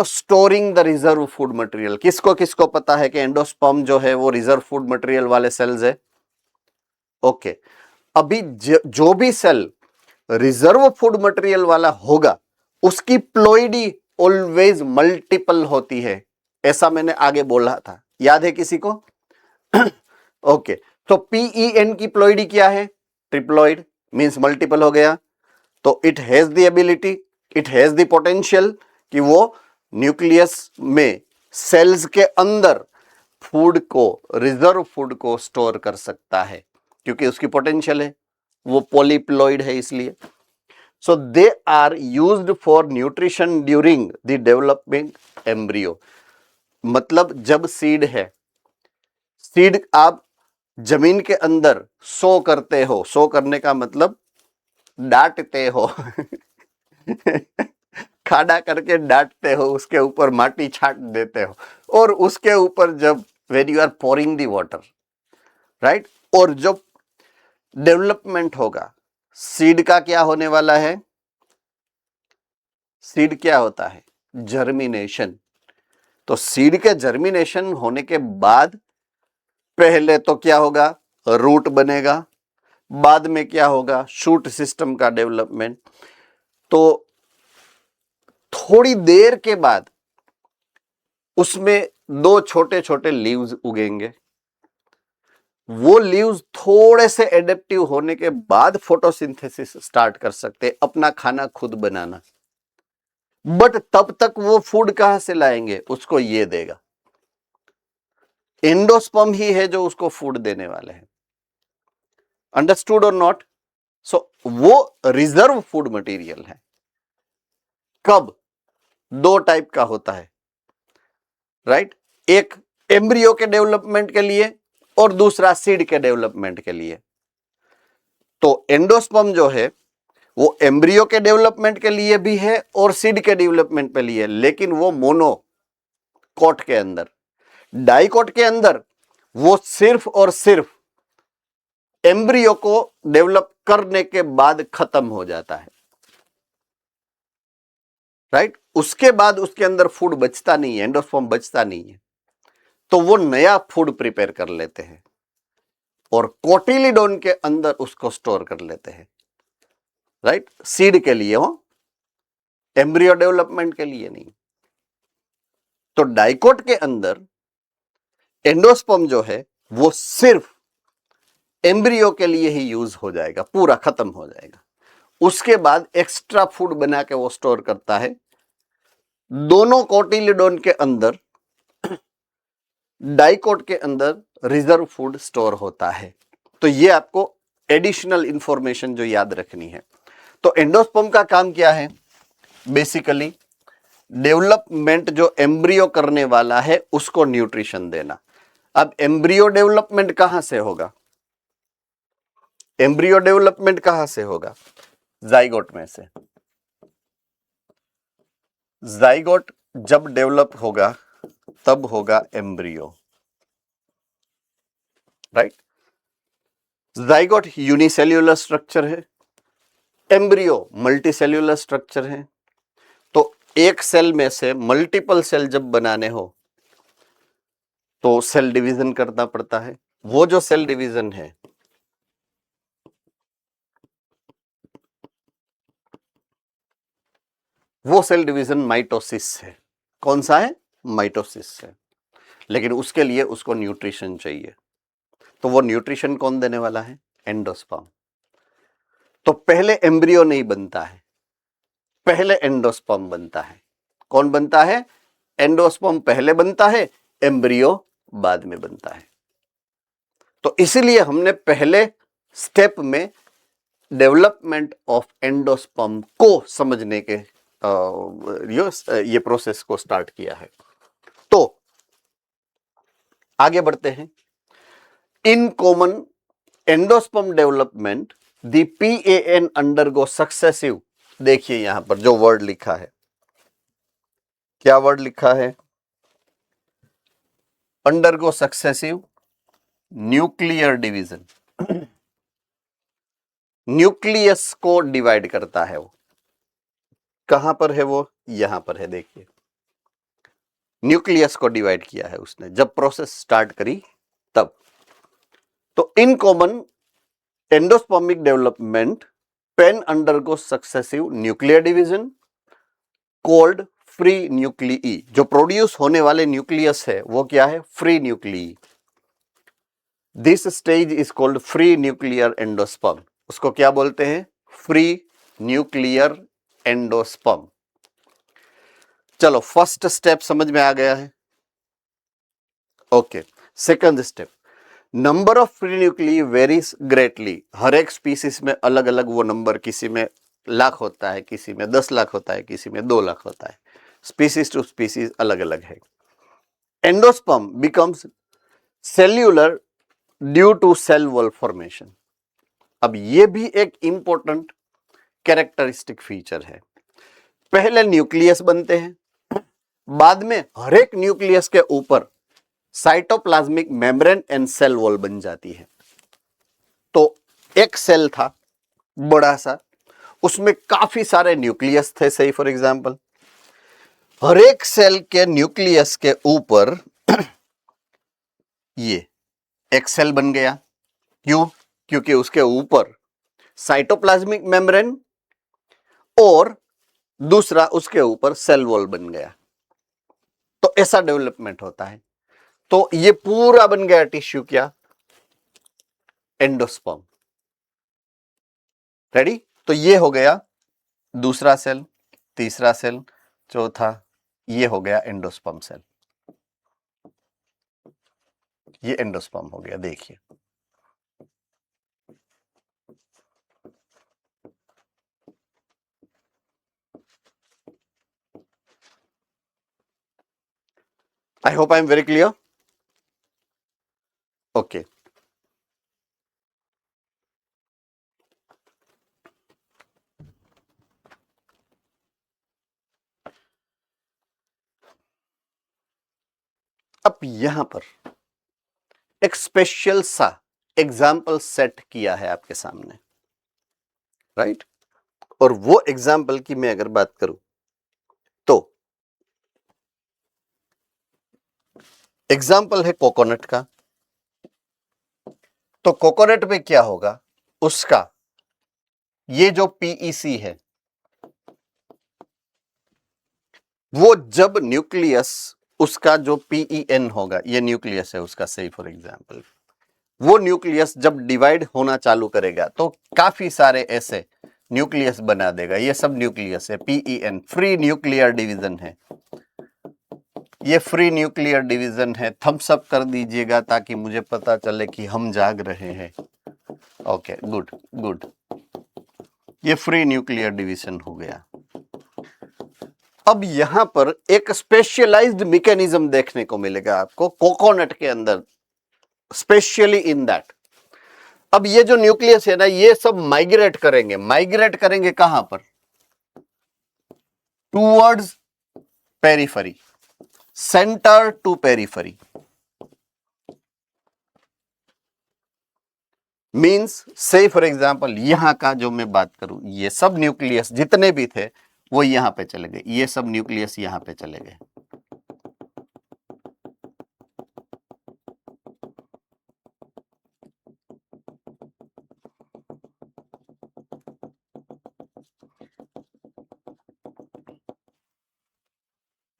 storing the reserve food material. किसको किसको पता है कि एंडोस्पर्म जो है वो रिजर्व फूड मटेरियल वाले सेल्स है? ओके, अभी जो भी सेल रिजर्व फूड मटेरियल वाला होगा उसकी प्लोइडी ऑलवेज मल्टीपल होती है, ऐसा मैंने आगे बोला था, याद है किसी को? ओके, तो PEN की प्लोइडी क्या है? ट्रिप्लॉइड, मींस मल्टीपल हो गया। तो it has the ability, it has the potential कि वो न्यूक्लियस में सेल्स के अंदर फूड को, रिजर्व फूड को स्टोर कर सकता है, क्योंकि उसकी पोटेंशियल है, वो पॉलीप्लॉइड है इसलिए। So they are used for nutrition during the development embryo. मतलब जब सीड है, सीड आप जमीन के अंदर सो करते हो, सो करने का मतलब डांटते हो खाड़ा करके डांटते हो, उसके ऊपर माटी छाट देते हो, और उसके ऊपर जब when you are pouring the water, right, और जब डेवलपमेंट होगा, सीड का क्या होने वाला है? सीड क्या होता है? जर्मिनेशन। तो सीड के जर्मिनेशन होने के बाद पहले तो क्या होगा? रूट बनेगा, बाद में क्या होगा? शूट सिस्टम का डेवलपमेंट। तो थोड़ी देर के बाद उसमें दो छोटे छोटे लीव्स उगेंगे। वो लीव्स थोड़े से एडेप्टिव होने के बाद फोटोसिंथेसिस स्टार्ट कर सकते हैं, अपना खाना खुद बनाना। बट तब तक वो फूड कहां से लाएंगे? उसको ये देगा, एंडोस्पर्म ही है जो उसको फूड देने वाले हैं। अंडरस्टूड और नॉट? सो वो रिजर्व फूड मटेरियल है। कब? दो टाइप का होता है, राइट? एक एम्ब्रियो के डेवलपमेंट के लिए और दूसरा सीड के डेवलपमेंट के लिए। तो एंडोस्पर्म जो है वो एम्ब्रियो के डेवलपमेंट के लिए भी है और सीड के डेवलपमेंट के लिए, लेकिन वो मोनोकोट के अंदर। डाइकोट के अंदर वो सिर्फ और सिर्फ एम्ब्रियो को डेवलप करने के बाद खत्म हो जाता है, राइट? उसके बाद उसके अंदर फूड बचता नहीं है, एंडोस्पर्म बचता नहीं है, तो वो नया फूड प्रिपेयर कर लेते हैं और कोटिलिडोन के अंदर उसको स्टोर कर लेते हैं, राइट? सीड के लिए हो, एम्ब्रियो डेवलपमेंट के लिए नहीं। तो डाइकोट के अंदर एंडोस्पर्म जो है वो सिर्फ एम्ब्रियो के लिए ही यूज हो जाएगा, पूरा खत्म हो जाएगा। उसके बाद एक्स्ट्रा फूड बना के वो स्टोर करता है। दोनों कोटिलिडोन के अंदर, डाइकोट के अंदर रिजर्व फूड स्टोर होता है। तो ये आपको एडिशनल इंफॉर्मेशन जो याद रखनी है। तो एंडोस्पर्म का काम क्या है? बेसिकली डेवलपमेंट जो एम्ब्रियो करने वाला है उसको न्यूट्रिशन देना। अब एम्ब्रियो डेवलपमेंट कहां से होगा? एम्ब्रियो डेवलपमेंट कहां से होगा? जाइगोट में से। जाइगोट जब डेवलप होगा तब होगा embryo, right? Zygote unicellular structure है, एम्ब्रियो मल्टीसेल्युलर स्ट्रक्चर है। तो एक सेल में से मल्टीपल सेल जब बनाने हो तो सेल डिवीजन करना पड़ता है। वो जो सेल डिवीजन है वो सेल डिवीजन माइटोसिस है। कौन सा है? माइटोसिस है। लेकिन उसके लिए उसको न्यूट्रिशन चाहिए। तो वो न्यूट्रिशन कौन देने वाला है? एंडोस्पर्म। तो पहले एम्ब्रियो नहीं बनता है, पहले एंडोस्पर्म बनता है। कौन बनता है? एंडोस्पर्म पहले बनता है, एम्ब्रियो बाद में बनता है। तो इसीलिए हमने पहले स्टेप में डेवलपमेंट ऑफ एंडोस्पर्म को समझने के ये प्रोसेस को स्टार्ट किया है। तो आगे बढ़ते हैं। In common endosperm development the PAN undergo successive, देखिए यहां पर जो वर्ड लिखा है, क्या वर्ड लिखा है? Undergo successive nuclear division. Nucleus को डिवाइड करता है वो। कहां पर है वो? यहां पर है, देखिए न्यूक्लियस को डिवाइड किया है उसने जब प्रोसेस स्टार्ट करी तब। तो in common endospermic development PEN undergo successive nuclear division called free nuclei. जो प्रोड्यूस होने वाले न्यूक्लियस है वो क्या है? Free nuclei. This stage is called free nuclear endosperm. उसको क्या बोलते हैं? Free nuclear endosperm. चलो फर्स्ट स्टेप समझ में आ गया है। Okay, second step, number of free nuclei varies greatly. हर एक स्पीसीज में अलग अलग वो नंबर, किसी में लाख होता है, किसी में 10 लाख होता है, किसी में 2 लाख होता है। स्पीसीज टू स्पीसीज अलग अलग है। Endosperm becomes cellular due to cell wall formation. अब ये भी एक इंपॉर्टेंट कैरेक्टरिस्टिक फीचर है। पहले न्यूक्लियस बनते हैं, बाद में हर एक न्यूक्लियस के ऊपर cytoplasmic membrane and cell wall बन जाती है। तो एक सेल था बड़ा सा, उसमें काफी सारे न्यूक्लियस थे। सही फॉर एग्जांपल, हर एक सेल के न्यूक्लियस के ऊपर ये एक सेल बन गया। क्यों? क्योंकि उसके ऊपर साइटोप्लाज्मिक मेम्ब्रेन और दूसरा उसके ऊपर सेल वॉल बन गया। तो ऐसा डेवलपमेंट होता है। तो ये पूरा बन गया टिश्यू, क्या? एंडोस्पर्म। रेडी? तो ये हो गया दूसरा सेल, तीसरा सेल, चौथा, ये हो गया एंडोस्पर्म सेल। ये एंडोस्पर्म हो गया। देखिए I hope I am very clear. Okay. अब यहां पर एक स्पेशल सा एग्जाम्पल सेट किया है आपके सामने, राइट? और वो एग्जाम्पल की मैं अगर बात करूं तो एग्जाम्पल है कोकोनट का। तो कोकोनट में क्या होगा? उसका ये जो PEC है वो जब न्यूक्लियस, उसका जो PEN होगा, ये न्यूक्लियस है उसका, सही फॉर एग्जांपल, वो न्यूक्लियस जब डिवाइड होना चालू करेगा तो काफी सारे ऐसे न्यूक्लियस बना देगा। ये सब न्यूक्लियस है, PEN फ्री न्यूक्लियर डिवीजन है। ये फ्री न्यूक्लियर डिवीजन है। थम्स अप कर दीजिएगा ताकि मुझे पता चले कि हम जाग रहे हैं। Okay, good good. ये फ्री न्यूक्लियर डिवीजन हो गया। अब यहां पर एक स्पेशलाइज्ड मैकेनिज्म देखने को मिलेगा आपको कोकोनट के अंदर, स्पेशली इन दैट। अब ये जो न्यूक्लियस है ना, ये सब माइग्रेट करेंगे। माइग्रेट करेंगे कहां पर? Towards periphery, centre to periphery. Means से फॉर एग्जांपल यहां का जो मैं बात करूं, ये सब न्यूक्लियस जितने भी थे वो यहां पे चले गए। ये सब न्यूक्लियस यहां पे चले गए।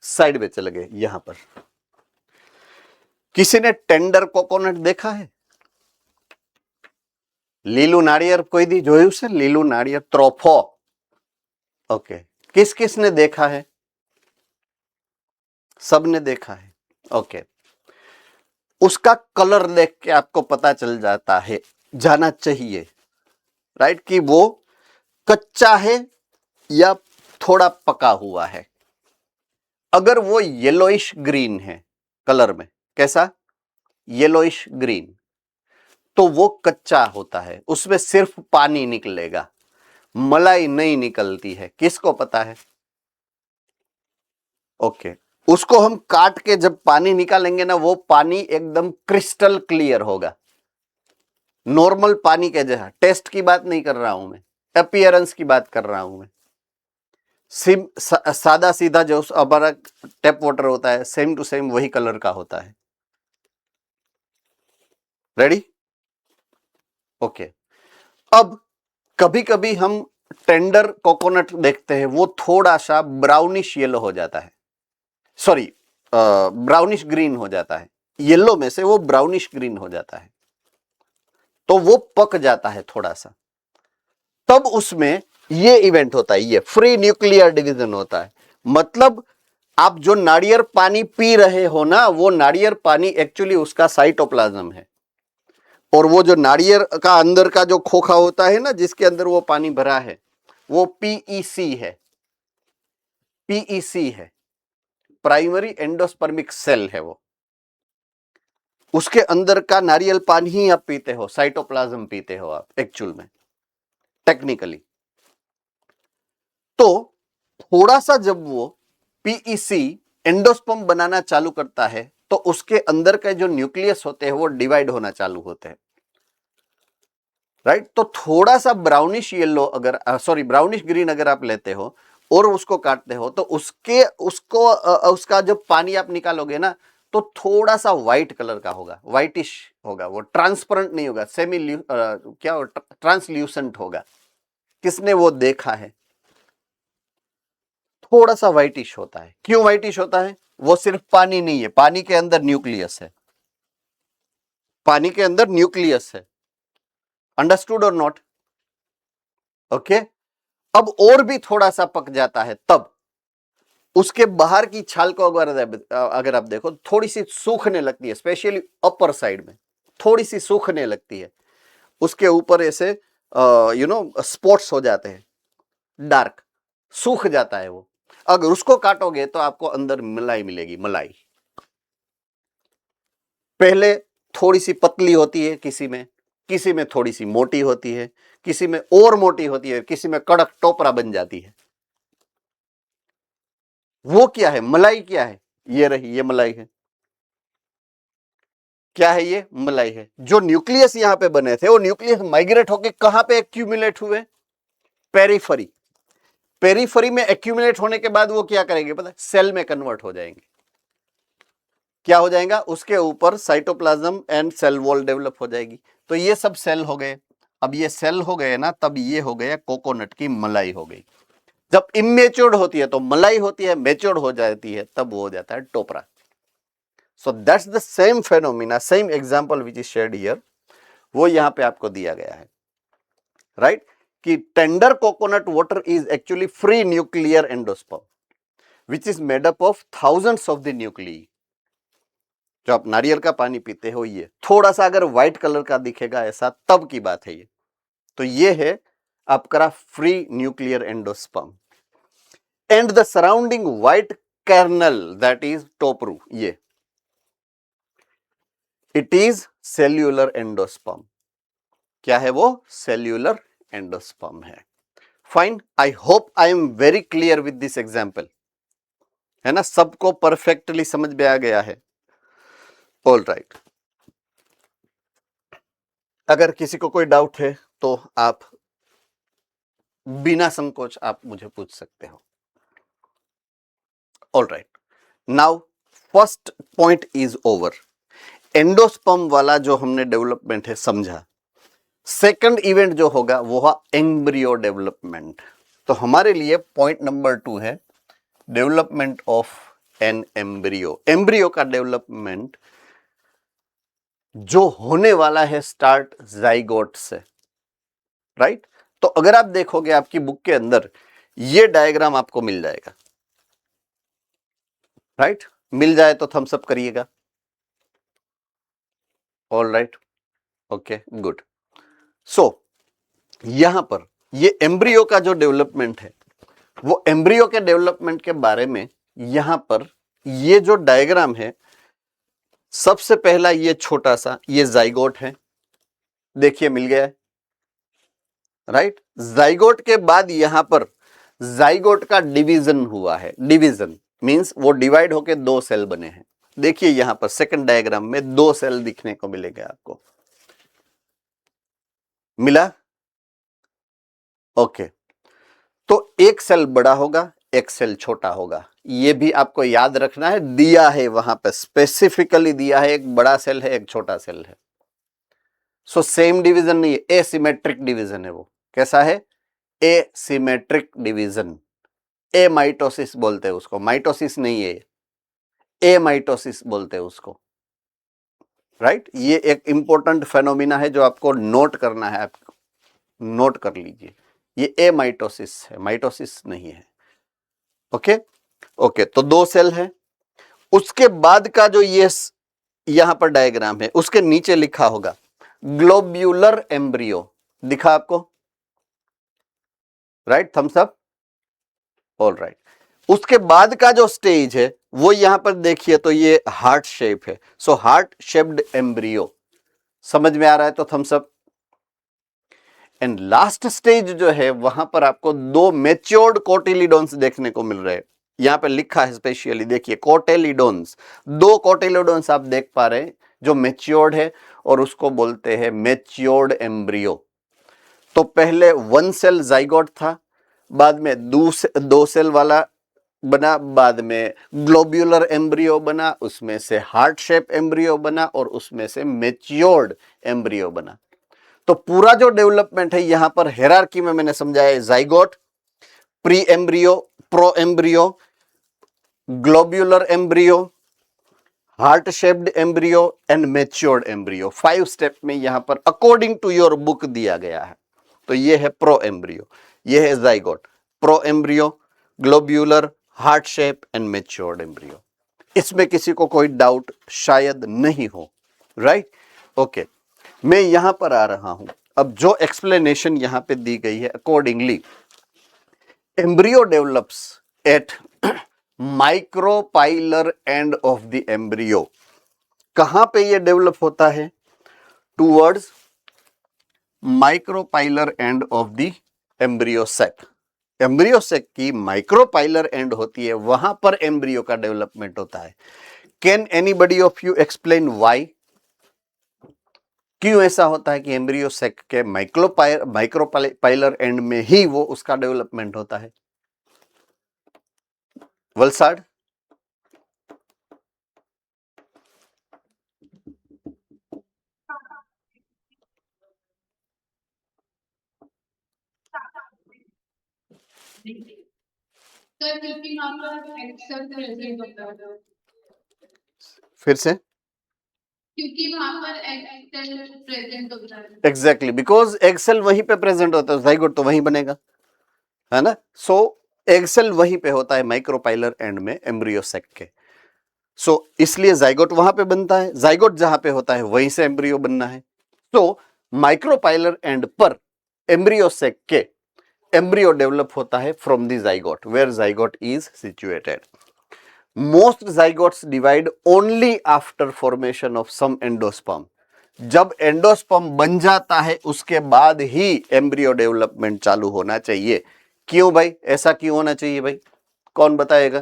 साइड में चले गए यहां पर। किसी ने टेंडर कोकोनट देखा है? લીલું નાળિયેર કોઈ દી જોયું છે? લીલું નાળિયેર, ત્રોફો। ओके, किस किस ने देखा है? सबने देखा है। ओके, उसका कलर देख के आपको पता चल जाता है, जाना चाहिए, राइट, कि वो कच्चा है या थोड़ा पका हुआ है। अगर वो येलोइश ग्रीन है कलर में, कैसा, येलोइश ग्रीन, तो वो कच्चा होता है, उसमें सिर्फ पानी निकलेगा, मलाई नहीं निकलती है। किसको पता है? ओके, उसको हम काट के जब पानी निकालेंगे ना, वो पानी एकदम क्रिस्टल क्लियर होगा, नॉर्मल पानी के जैसा। टेस्ट की बात नहीं कर रहा हूं मैं, अपीयरेंस की बात कर रहा हूं मैं। सादा सीधा जो हमारा टैप वाटर होता है, सेम टू सेम वही कलर का होता है। रेडी? ओके। अब कभी कभी हम टेंडर कोकोनट देखते हैं, वो थोड़ा सा ब्राउनिश येलो हो जाता है, सॉरी ब्राउनिश ग्रीन हो जाता है, येलो में से वो ब्राउनिश ग्रीन हो जाता है, तो वो पक जाता है थोड़ा सा। तब उसमें ये इवेंट होता है, ये फ्री न्यूक्लियर डिवीजन होता है। मतलब आप जो नारियल पानी पी रहे हो ना, वो नारियल पानी एक्चुअली उसका साइटोप्लाज्म है, और वो जो नारियल का अंदर का जो खोखा होता है ना, जिसके अंदर वो पानी भरा है, वो पीईसी है, पीईसी है, प्राइमरी एंडोस्पर्मिक सेल है वो। उसके अंदर का नारियल पानी ही आप पीते हो, साइटोप्लाज्म पीते हो आप एक्चुअल में, टेक्निकली। तो थोड़ा सा जब वो पीईसी एंडोस्पर्म बनाना चालू करता है, तो उसके अंदर के जो न्यूक्लियस होते हैं वो डिवाइड होना चालू होते हैं, राइट। तो थोड़ा सा ब्राउनिश येलो अगर सॉरी ब्राउनिश ग्रीन अगर आप लेते हो और उसको काटते हो, तो उसका जब पानी आप निकालोगे ना, तो थोड़ा सा व्हाइट कलर का होगा, व्हाइटिश होगा, वो ट्रांसपेरेंट नहीं होगा, क्या ट्रांसल्यूसेंट होगा। किसने वो देखा है? थोड़ा सा व्हाइटिश होता है। क्यों व्हाइटिश होता है? वो सिर्फ पानी नहीं है, पानी के अंदर न्यूक्लियस है, पानी के अंदर न्यूक्लियस है। अंडरस्टूड और नॉट? ओके। अब और भी थोड़ा सा पक जाता है, तब उसके बाहर की छाल को अगर आप देखो, थोड़ी सी सूखने लगती है, स्पेशली अपर साइड में थोड़ी सी सूखने लगती है, उसके ऊपर ऐसे स्पॉट्स हो जाते हैं, डार्क, सूख जाता है वो। अगर उसको काटोगे तो आपको अंदर मलाई मिलेगी, मलाई। पहले थोड़ी सी पतली होती है किसी में थोड़ी सी मोटी होती है, किसी में और मोटी होती है, किसी में कड़क टोपरा बन जाती है। वो क्या है? मलाई क्या है? ये रही, ये मलाई है। क्या है? ये मलाई है। जो न्यूक्लियस यहां पे बने थे, वो न्यूक्लियस माइग्रेट होके कहां पे एक्यूमुलेट हुए? पेरिफेरी। पेरिफेरी में एक्यूमुलेट होने के बाद वो क्या करेंगे पता है? सेल में कन्वर्ट हो जाएंगे। क्या हो जाएगा? उसके ऊपर cytoplasm and cell wall develop हो जाएगी। तो ये सब सेल हो गए। अब ये सेल हो गए ना, तब ये हो गया कोकोनट की मलाई हो गई। जब इमेच्योर्ड होती है तो मलाई होती है, मैच्योर्ड हो जाती है तब वो हो जाता है टोपरा। So that's the same phenomena, same example which is shared here, वो यहां पे आपको दिया गया है, राइट, कि tender coconut water is actually free nuclear endosperm which is made up of thousands of the nuclei. जो आप नारियल का पानी पीते हो, ये थोड़ा सा अगर व्हाइट कलर का दिखेगा ऐसा, तब की बात है ये। तो ये है आपका free nuclear endosperm and the surrounding white kernel that is टोपरू, ये इट इज सेल्यूलर एंडोस्पर्म। क्या है वो? सेल्यूलर एंडोस्पर्म है। Fine, I hope I am very clear with this example, है ना? सबको परफेक्टली समझ में आ गया है? All right. अगर किसी को कोई डाउट है तो आप बिना संकोच आप मुझे पूछ सकते हो। All right, now first point is over. Endosperm वाला जो हमने डेवलपमेंट है समझा। सेकंड इवेंट जो होगा वो है एम्ब्रियो डेवलपमेंट। तो हमारे लिए पॉइंट नंबर 2 है development of an embryo. Embryo का डेवलपमेंट जो होने वाला है स्टार्ट जाइगोट से, राइट। तो अगर आप देखोगे आपकी बुक के अंदर ये डायग्राम आपको मिल जाएगा, राइट। मिल जाए तो थम्स अप करिएगा। All right, okay good. So यहां पर ये एम्ब्रियो का जो डेवलपमेंट है, वो एम्ब्रियो के डेवलपमेंट के बारे में यहां पर ये जो डायग्राम है, सबसे पहला ये छोटा सा ये जाइगोट है, देखिए मिल गया है, राइट। जाइगोट के बाद यहां पर जाइगोट का डिवीजन हुआ है, डिवीजन मींस वो डिवाइड होके 2 सेल बने हैं। देखिए यहां पर सेकंड डायग्राम में 2 सेल दिखने को मिलेंगे आपको, मिला, ओके। तो एक सेल बड़ा होगा, एक सेल छोटा होगा, ये भी आपको याद रखना है, दिया है वहां पे स्पेसिफिकली दिया है, एक बड़ा सेल है एक छोटा सेल है। सो सेम डिवीजन नहीं है, एसिमेट्रिक डिवीजन है। वो कैसा है? एसिमेट्रिक डिवीजन, ए माइटोसिस बोलते हैं उसको, माइटोसिस नहीं है, ए माइटोसिस बोलते हैं उसको, राइट। ये एक इंपॉर्टेंट फेनोमिना है जो आपको नोट करना है, आपको नोट कर लीजिए, ये ए माइटोसिस है, माइटोसिस नहीं है, ओके ओके। तो 2 सेल है। उसके बाद का जो ये यहां पर डायग्राम है, उसके नीचे लिखा होगा ग्लोब्यूलर एम्ब्रियो, दिखा आपको, right, thumbs up, all right. उसके बाद का जो स्टेज है वो यहां पर देखिए, तो ये हार्ट शेप है, सो हार्ट शेप्ड एम्ब्रियो, समझ में आ रहा है तो thumbs up. And last stage जो है वहां पर आपको 2 मैच्योर्ड कोटिलिडोन्स देखने को मिल रहे हैं, यहां पे लिखा है स्पेशली, देखिए कोटेलिडोन्स, 2 कोटेलिडोन्स आप देख पा रहे हैं जो मैच्योर्ड है, और उसको बोलते हैं मैच्योर्ड एम्ब्रियो। तो पहले 1 सेल जाइगोट था, बाद में 2 सेल वाला बना, बाद में ग्लोब्यूलर एम्ब्रियो बना, उसमें से हार्ट शेप एम्ब्रियो बना, और उसमें से मैच्योर्ड एम्ब्रियो बना। तो पूरा जो डेवलपमेंट है यहां पर हेरार्की में मैंने समझाया, zygote, pre embryo, pro embryo, globular embryo, heart shaped embryo and matured embryo, 5 step में यहां पर अकॉर्डिंग टू योर बुक दिया गया है। तो ये है प्रो एम्ब्रियो, ये है zygote, pro embryo, globular, heart shape and matured embryo. इसमें किसी को कोई डाउट शायद नहीं हो, राइट, ओके। मैं यहां पर आ रहा हूं, अब जो एक्सप्लेनेशन यहां पे दी गई है, accordingly embryo develops at micropylar end of the embryo. कहां पे ये डेवलप होता है? Towards micropylar end of the embryo sac. Embryo sac की माइक्रोपाइलर एंड होती है, वहां पर एम्ब्रियो का डेवलपमेंट होता है। Can anybody of you explain why? क्यों ऐसा होता है कि एम्ब्रियो सेक के माइक्रोपाइलर एंड में ही वो उसका डेवलपमेंट होता है? वलसाड, सर क्योंकि वहाँ पर एक्सेल प्रेजेंट होता है, फिर से, क्योंकि वहाँ पर एक्सेल प्रेजेंट होता है। एग्जैक्टली, बिकॉज एक्सेल वहीं पे प्रेजेंट होता है, जाइगोट तो वहीं बनेगा, है ना। सो एक्सेल वहीं पे होता है माइक्रोपाइलर एंड में एम्ब्रियो सेक के, सो इसलिए जाइगोट वहां पे बनता है, जाइगोट जहां पे होता है वहीं से एम्ब्रियो बनना है। तो माइक्रोपाइलर एंड पर एम्ब्रियो सेक के एम्ब्रियो डेवलप होता है from the zygote, where zygote is situated. Most zygotes divide only after formation of some endosperm. जब एंडोस्पर्म बन जाता है उसके बाद ही एम्ब्रियो डेवलपमेंट चालू होना चाहिए। क्यों भाई, ऐसा क्यों होना चाहिए भाई, कौन बताएगा?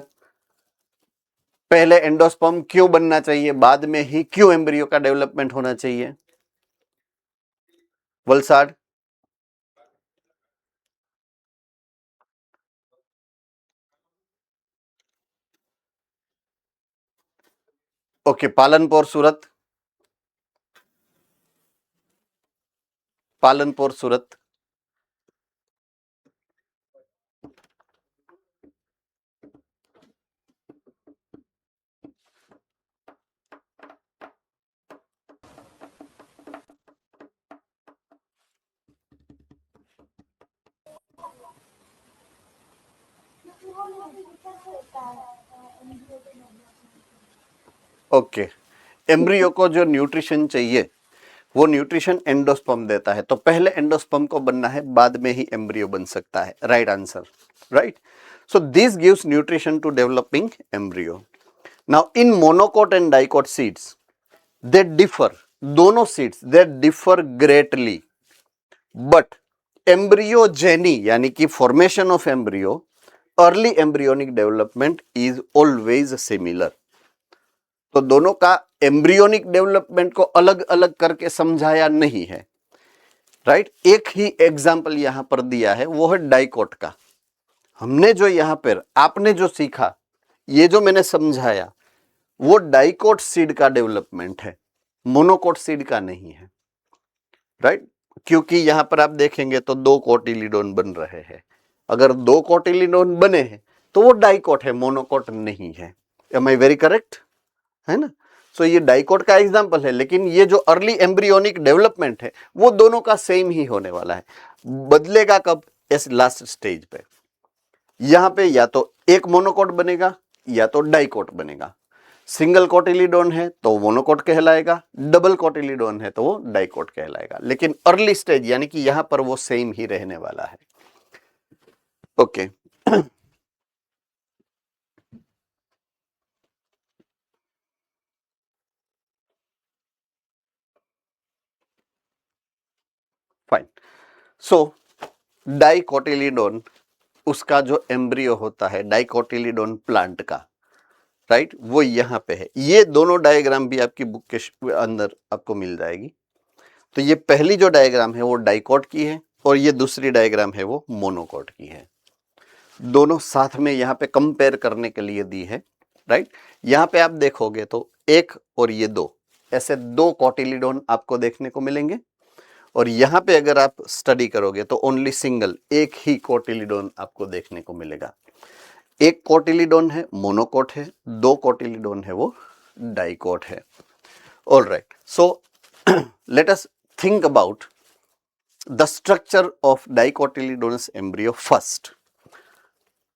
पहले एंडोस्पर्म क्यों बनना चाहिए, बाद में ही क्यों एम्ब्रियो का डेवलपमेंट होना चाहिए? वलसाड, ओके। पालनपुर सूरत, पालनपुर सूरत, ओके। एम्ब्रियो को जो न्यूट्रिशन चाहिए वो न्यूट्रिशन एंडोस्पर्म देता है। तो पहले एंडोस्पर्म को बनना है, बाद में ही एम्ब्रियो बन सकता है। Right answer, right. So this gives nutrition to developing embryo. Now in monocot and dicot seeds they differ, दोनों seeds they differ greatly, but embryogeny यानी कि formation of embryo, early embryonic development is always similar. तो दोनों का एम्ब्रियोनिक डेवलपमेंट को अलग अलग करके समझाया नहीं है, राइट। एक ही एग्जाम्पल यहां पर दिया है, वो है डाइकोट का। हमने जो यहां पर आपने जो सीखा, ये जो मैंने समझाया, वो डाइकोट सीड का डेवलपमेंट है, मोनोकोट सीड का नहीं है, राइट। क्योंकि यहां पर आप देखेंगे तो 2 कोटिलीडोन बन रहे हैं। अगर 2 कोटिलीडोन बने हैं तो वो डाइकोट है, मोनोकोट नहीं है। एम आई वेरी करेक्ट, है ना। सो ये डाइकोट का एग्जांपल है, लेकिन ये जो अर्ली एम्ब्रियोनिक डेवलपमेंट है वो दोनों का सेम ही होने वाला है। बदलेगा कब? इस लास्ट स्टेज पे। यहां पे या तो एक मोनोकोट बनेगा या तो डाइकोट बनेगा। सिंगल कोटिलीडोन है तो मोनोकोट कहलाएगा, डबल कोटिलीडोन है तो वो डाइकोट कहलाएगा। लेकिन अर्ली स्टेज यानी कि यहां पर वो सेम ही रहने वाला है। Okay fine. सो डाइकोटिलीडोन, उसका जो एम्ब्रियो होता है डाइकोटिलीडोन प्लांट का, राइट, वो यहां पे है। ये दोनों डायग्राम भी आपकी बुक के अंदर आपको मिल जाएगी। तो ये पहली जो डायग्राम है वो डाइकोट की है और ये दूसरी डायग्राम है वो मोनोकोट की है। दोनों साथ में यहाँ पे कंपेयर करने के लिए दी है, राइट। यहाँ पे आप देखोगे तो एक और ये 2, ऐसे 2 कोटिलीडोन आपको देखने को मिलेंगे। और यहाँ पे अगर आप स्टडी करोगे तो ओनली सिंगल, एक ही कोटिलीडोन आपको देखने को मिलेगा। एक कोटिलीडोन है मोनोकोट है, 2 कोटिलीडोन है वो डाइकोट है। All right, so let us think about the structure of dicotyledonous embryo first.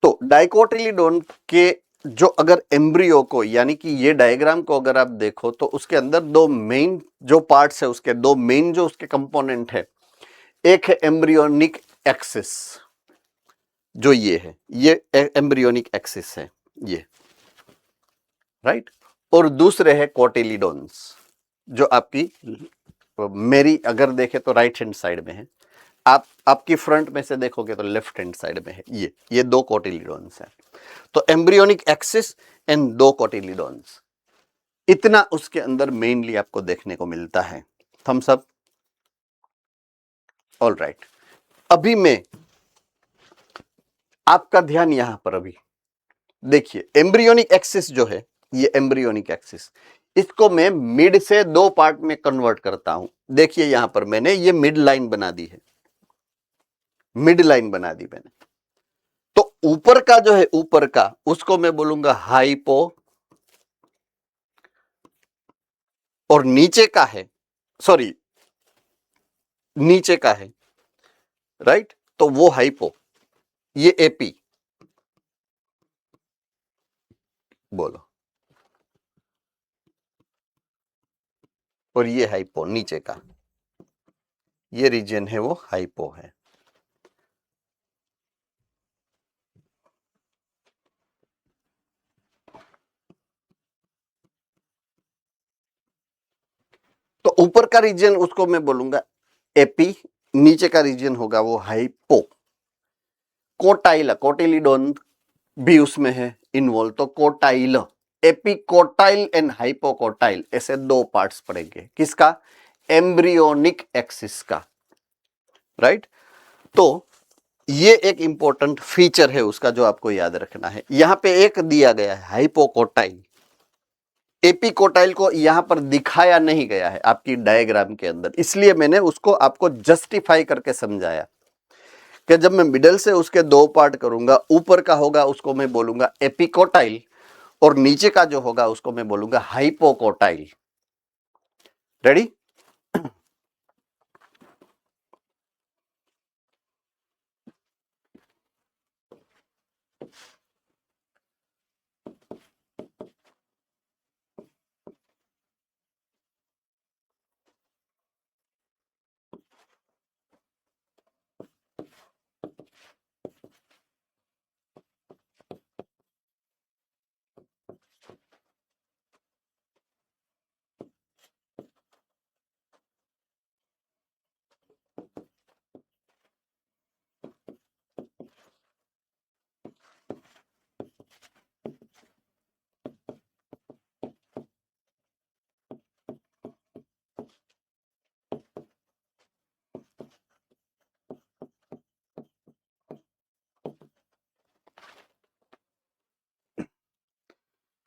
तो डाइकोटिलीडोन के जो अगर एम्ब्रियो को, यानी कि ये डायग्राम को अगर आप देखो तो उसके अंदर 2 मेन जो पार्ट्स है, उसके 2 मेन जो उसके कंपोनेंट है, एक है एम्ब्रियोनिक एक्सिस, जो ये है, ये एम्ब्रियोनिक एक्सिस है ये, राइट। और दूसरे है कोटिलीडोन्स, जो आपकी मेरी अगर देखे तो राइट हैंड साइड में है, आपकी फ्रंट में से देखोगे तो लेफ्ट हैंड साइड में है। ये 2 कोटिलीडोन्स है। तो एम्ब्रियोनिक एक्सिस एंड 2 कोटिलीडोन्स, इतना उसके अंदर मेनली आपको देखने को मिलता है। Thums up. ऑल राइट, अभी मैं आपका ध्यान यहां पर अभी देखिए, एम्ब्रियोनिक एक्सिस जो है, ये एम्ब्रियोनिक एक्सिस, इसको मैं मिड से 2 पार्ट में कन्वर्ट करता हूं। देखिए यहां पर मैंने ये मिड लाइन बना दी है, मिड लाइन बना दी मैंने। तो ऊपर का जो है, ऊपर का, उसको मैं बोलूंगा हाइपो, और नीचे का है, सॉरी, नीचे का है, राइट, तो वो हाइपो, ये एपी, बोलो, और ये हाइपो नीचे का, ये रीजन है वो हाइपो है। तो ऊपर का रीजन उसको मैं बोलूंगा एपी, नीचे का रीजन होगा वो हाइपो। कोटाइल, कोटिलीडोन भी उसमें है इन्वॉल्व, तो कोटाइल, एपिकोटाइल एंड हाइपोकोटाइल, ऐसे 2 पार्ट्स पड़ेंगे। किसका? एम्ब्रियोनिक एक्सिस का, राइट। तो ये एक इंपॉर्टेंट फीचर है उसका जो आपको याद रखना है। यहां पे एक दिया गया है हाइपोकोटाइल, एपिकोटाइल को यहां पर दिखाया नहीं गया है आपकी डायग्राम के अंदर, इसलिए मैंने उसको आपको जस्टिफाई करके समझाया कि जब मैं मिडल से उसके 2 पार्ट करूंगा, ऊपर का होगा उसको मैं बोलूंगा एपिकोटाइल, और नीचे का जो होगा उसको मैं बोलूंगा हाइपोकोटाइल। रेडी?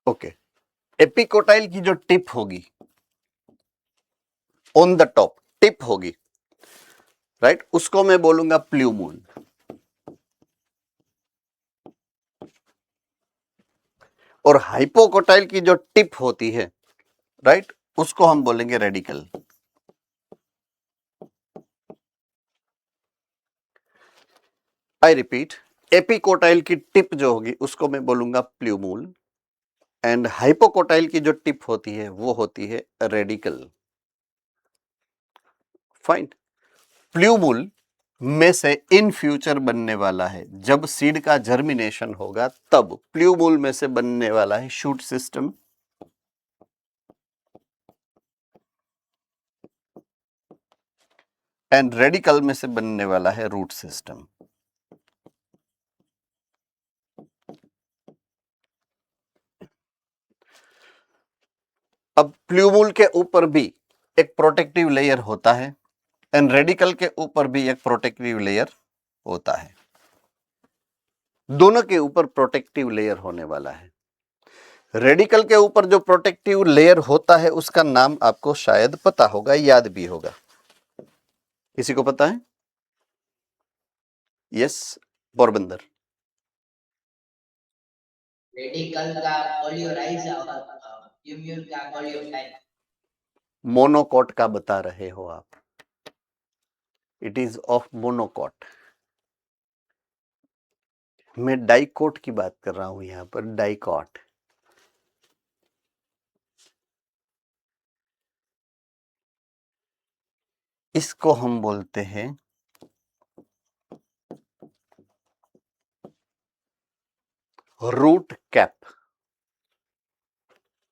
ओके, एपिकोटाइल की जो टिप होगी ऑन द टॉप, टिप होगी, राइट, उसको मैं बोलूंगा प्ल्यूमूल। और हाइपोकोटाइल की जो टिप होती है, राइट, उसको हम बोलेंगे रेडिकल। आई रिपीट, एपिकोटाइल की टिप जो होगी उसको मैं बोलूंगा प्ल्यूमूल, एंड हाइपोकोटाइल की जो टिप होती है वो होती है रेडिकल। फाइन। प्ल्यूमूल में से इन फ्यूचर बनने वाला है, जब सीड का जर्मिनेशन होगा तब प्ल्यूमूल में से बनने वाला है शूट सिस्टम, एंड रेडिकल में से बनने वाला है रूट सिस्टम। अब प्ल्यूमूल के ऊपर भी एक प्रोटेक्टिव लेयर होता है, एंड रेडिकल के ऊपर भी एक प्रोटेक्टिव लेयर होता है। दोनों के ऊपर प्रोटेक्टिव लेयर होने वाला है। रेडिकल के ऊपर जो प्रोटेक्टिव लेयर होता है उसका नाम आपको शायद पता होगा, याद भी होगा। किसी को पता है? यस, पोरबंदर। रेडिकल का कोलियोराइज और इम्यून का कोलियोटाइप। मोनोकोट का बता रहे हो आप, इट इज ऑफ मोनोकोट। मैं डाइकोट की बात कर रहा हूं यहां पर, डाइकोट। इसको हम बोलते हैं रूट कैप।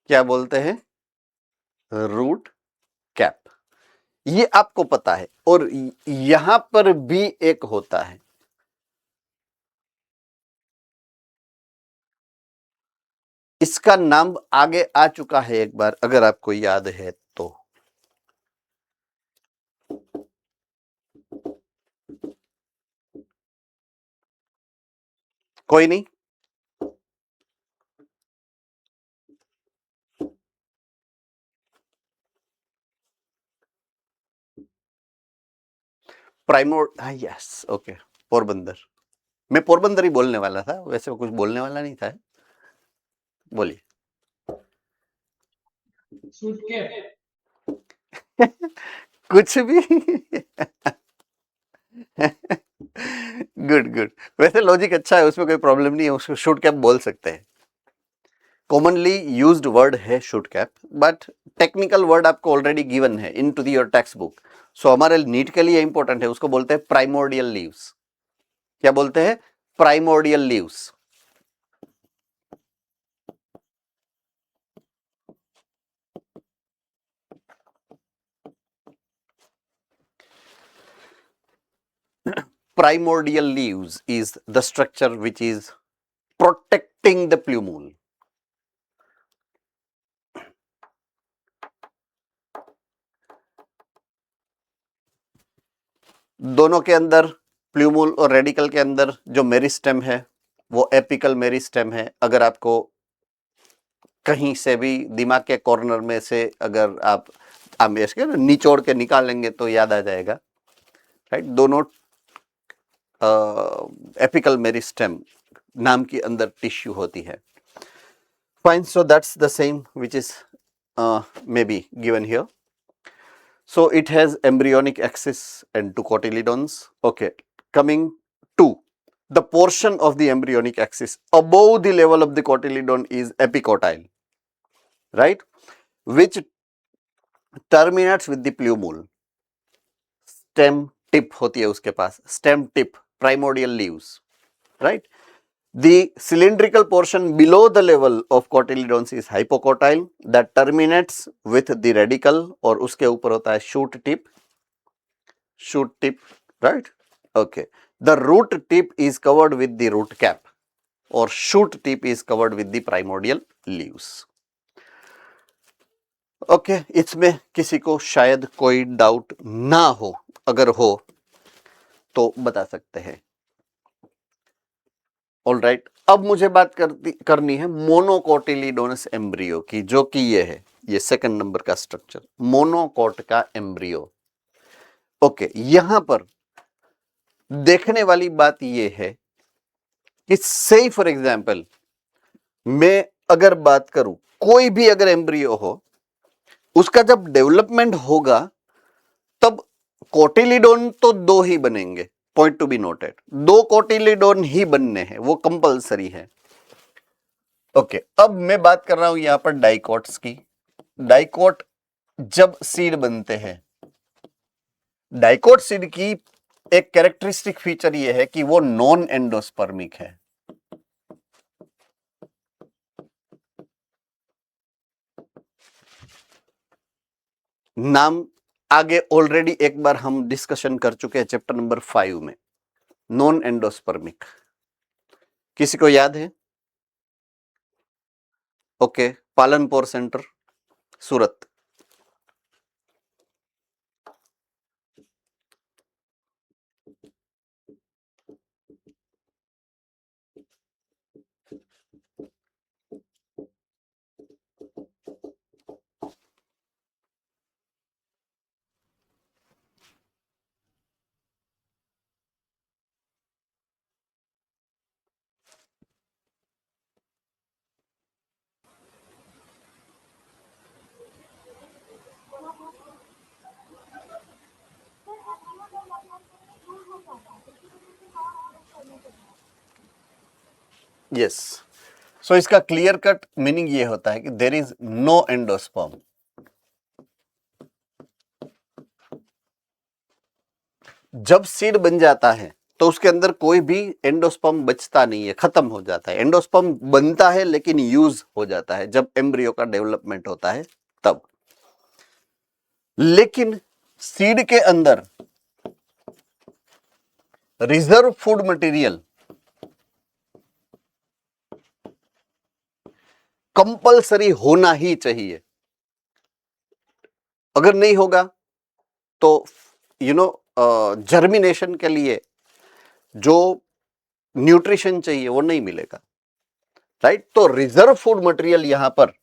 क्या बोलते हैं? Root cap. ये आपको पता है, और यहां पर भी एक होता है, इसका नाम आगे आ चुका है एक बार, अगर आपको याद है तो। कोई नहीं, यस, ओके, पोरबंदर। मैं पोरबंदर ही बोलने वाला था, वैसे कुछ बोलने वाला नहीं था। बोलिए। Shoot cap. कुछ भी। गुड गुड, वैसे लॉजिक अच्छा है, उसमें कोई प्रॉब्लम नहीं है, उसको शूट कैप बोल सकते हैं। कॉमनली यूज्ड वर्ड है shoot cap, but technical word आपको ऑलरेडी गिवन है इन टू योर टेक्स्ट बुक, सो हमारे नीट के लिए इंपॉर्टेंट है। उसको बोलते हैं प्राइमोर्डियल लीव्स। क्या बोलते हैं? Primordial leaves. Primordial leaves is the structure which is protecting the plumule. दोनों के अंदर, प्ल्यूमूल और रेडिकल के अंदर जो मेरिस्टेम है वो एपिकल मेरिस्टेम है। अगर आपको कहीं से भी दिमाग के कॉर्नर में से अगर आप इसके निचोड़ के निकालेंगे तो याद आ जाएगा, राइट। दोनों एपिकल मेरिस्टेम नाम के अंदर टिश्यू होती है। Fine, so that's the same which is maybe given here. So it has embryonic axis and two cotyledons. Okay, coming to the portion of the embryonic axis above the level of the cotyledon is epicotyle, right, which terminates with the plumule. Stem tip होती है उसके पास, stem tip, primordial leaves, right. The cylindrical portion below the level of cotyledons is hypocotyle that terminates with the radical, और उसके ऊपर होता है shoot tip, right? Okay. The root tip is covered with the root cap, और shoot tip is covered with the primordial leaves. Okay, इसमें किसी को शायद कोई डाउट ना हो, अगर हो तो बता सकते हैं। All right. अब मुझे बात करनी है मोनोकोटिलिडोनस एम्ब्रियो की, जो कि ये है, ये सेकंड नंबर का स्ट्रक्चर, मोनोकोट का एम्ब्रियो। ओके, यहां पर देखने वाली बात ये है कि से फॉर एग्जाम्पल मैं अगर बात करूं, कोई भी अगर एम्ब्रियो हो, उसका जब डेवलपमेंट होगा तब कोटिलिडोन तो 2 ही बनेंगे, पॉइंट टू बी नोटेड, 2 कोटिलिडोन ही बनने हैं, वो कंपलसरी है। ओके, अब मैं बात कर रहा हूं यहां पर डाइकोट्स की। डाइकोट जब सीड बनते हैं, डाइकोट सीड की एक कैरेक्टरिस्टिक फीचर ये है कि वो नॉन एंडोस्पर्मिक है। नाम आगे ऑलरेडी एक बार हम डिस्कशन कर चुके हैं चैप्टर नंबर 5 में, नॉन एंडोस्पर्मिक। किसी को याद है? ओके, पालनपुर सेंटर, सूरत। यस, सो इसका क्लियर कट मीनिंग ये होता है कि देर इज नो एंडोस्पर्म। जब सीड बन जाता है तो उसके अंदर कोई भी एंडोस्पर्म बचता नहीं है, खत्म हो जाता है। एंडोस्पर्म बनता है लेकिन यूज हो जाता है जब एम्ब्रियो का डेवलपमेंट होता है तब। लेकिन सीड के अंदर रिजर्व फूड मटेरियल कंपलसरी होना ही चाहिए। अगर नहीं होगा तो जर्मिनेशन के लिए जो न्यूट्रिशन चाहिए वो नहीं मिलेगा, राइट। तो रिजर्व फूड मटेरियल यहां पर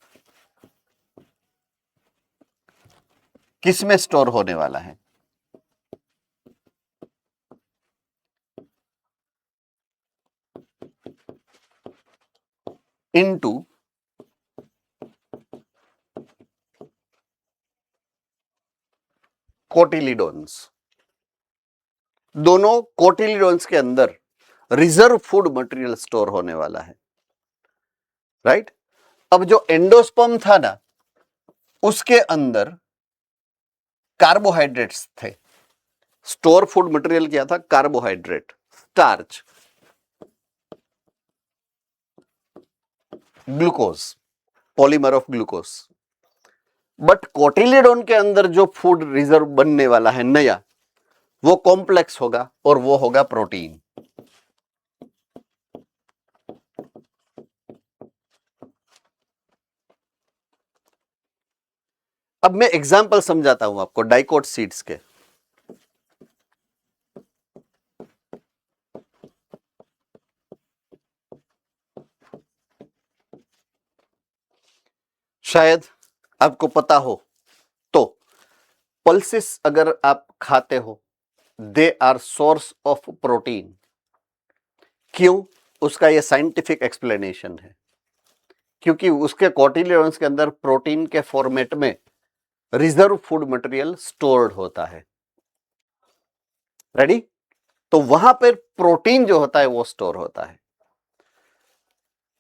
किस में स्टोर होने वाला है? इनटू कोटिलिडोन्स। दोनों कोटिलिडोन्स के अंदर रिजर्व फूड मटेरियल स्टोर होने वाला है, राइट। अब जो एंडोस्पर्म था ना, उसके अंदर कार्बोहाइड्रेट्स थे। स्टोर फूड मटेरियल क्या था? Carbohydrate, starch, glucose, polymer of glucose. But cotyledon के अंदर जो फूड रिजर्व बनने वाला है नया, वो कॉम्प्लेक्स होगा और वो होगा प्रोटीन। अब मैं एग्जांपल समझाता हूं आपको डाइकोट सीड्स के। शायद आपको पता हो तो पल्सेस अगर आप खाते हो, they are source of protein. क्यों? उसका ये साइंटिफिक एक्सप्लेनेशन है, क्योंकि उसके कोटिलिडोन्स के अंदर प्रोटीन के फॉर्मेट में रिजर्व फूड मटेरियल स्टोर्ड होता है, रेडी। तो वहां पर प्रोटीन जो होता है वो स्टोर होता है।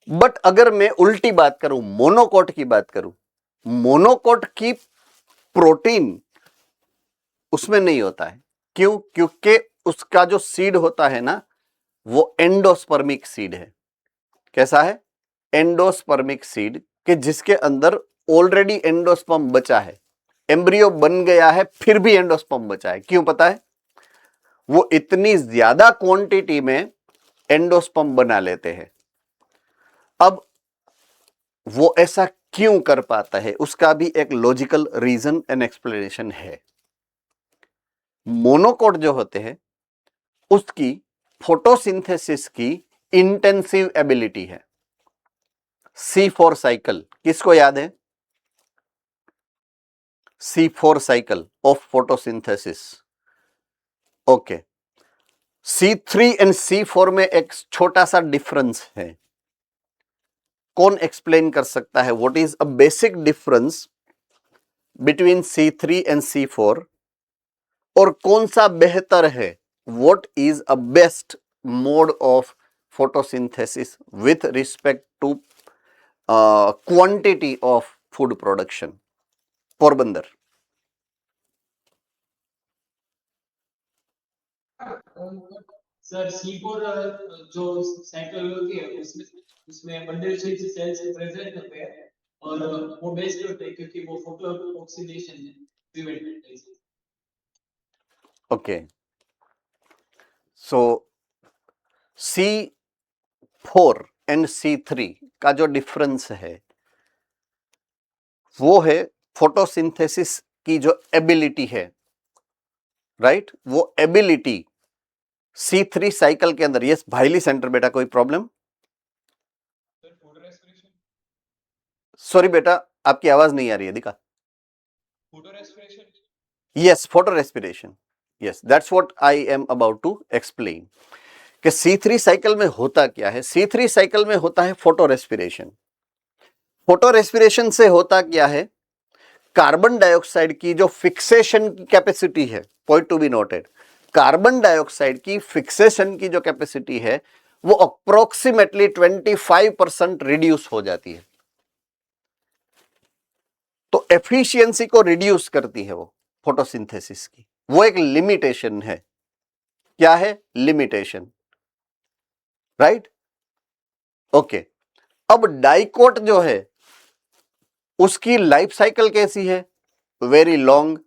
बट अगर मैं उल्टी बात करूं, मोनोकोट की बात करूं, मोनोकोट की प्रोटीन उसमें नहीं होता है। क्यों? क्योंकि उसका जो सीड होता है ना, वो एंडोस्पर्मिक सीड है। कैसा है? एंडोस्पर्मिक सीड, कि जिसके अंदर ऑलरेडी एंडोस्पर्म बचा है। एम्ब्रियो बन गया है फिर भी एंडोस्पर्म बचा है। क्यों पता है? वो इतनी ज्यादा क्वांटिटी में एंडोस्पर्म बना लेते हैं। अब वो ऐसा क्यों कर पाता है, उसका भी एक लॉजिकल रीजन एंड एक्सप्लेनेशन है। मोनोकोट जो होते हैं उसकी फोटोसिंथेसिस की इंटेंसिव एबिलिटी है। C4 साइकिल किसको याद है? C4 cycle of photosynthesis. Okay, C3 and C4 में एक छोटा सा डिफरेंस है। कौन एक्सप्लेन कर सकता है? What is a basic difference between C3 and C4 और कौन सा बेहतर है? What is a best mode of photosynthesis with respect to quantity of food production? Porbandar. Sir C4 जो साइकिल होती है उसमें उसमें बंडल स्विच सेल्स प्रेजेंट होते हैं और वो बेस्ट होते हैं क्योंकि वो फोटो ऑक्सीडेशन प्रिवेंट करते हैं। Okay, so C4 and C3 का जो डिफरेंस है वो है फोटोसिंथेसिस की जो एबिलिटी है, राइट? वो एबिलिटी C3 साइकिल के अंदर। यस भाईली सेंटर बेटा, कोई problem? Sir photorespiration, sorry बेटा, आपकी आवाज नहीं आ रही है। दिखा। Photorespiration. Yes, photorespiration. Yes, that's what I am about to explain कि C3 साइकिल में होता क्या है। C3 साइकिल में होता है फोटो रेस्पिरेशन। फोटो रेस्पिरेशन से होता क्या है? कार्बन डाइऑक्साइड की जो फिक्सेशन की कैपेसिटी है, point to be noted, carbon dioxide की फिक्सेशन की जो कैपेसिटी है वो अप्रोक्सीमेटली 25% रिड्यूस हो जाती है। तो एफिशिएंसी को रिड्यूस करती है वो फोटोसिंथेसिस की। वो एक लिमिटेशन है। क्या है? Limitation, right? ओके, अब डाइकोट जो है उसकी लाइफ साइकिल कैसी है? Very long,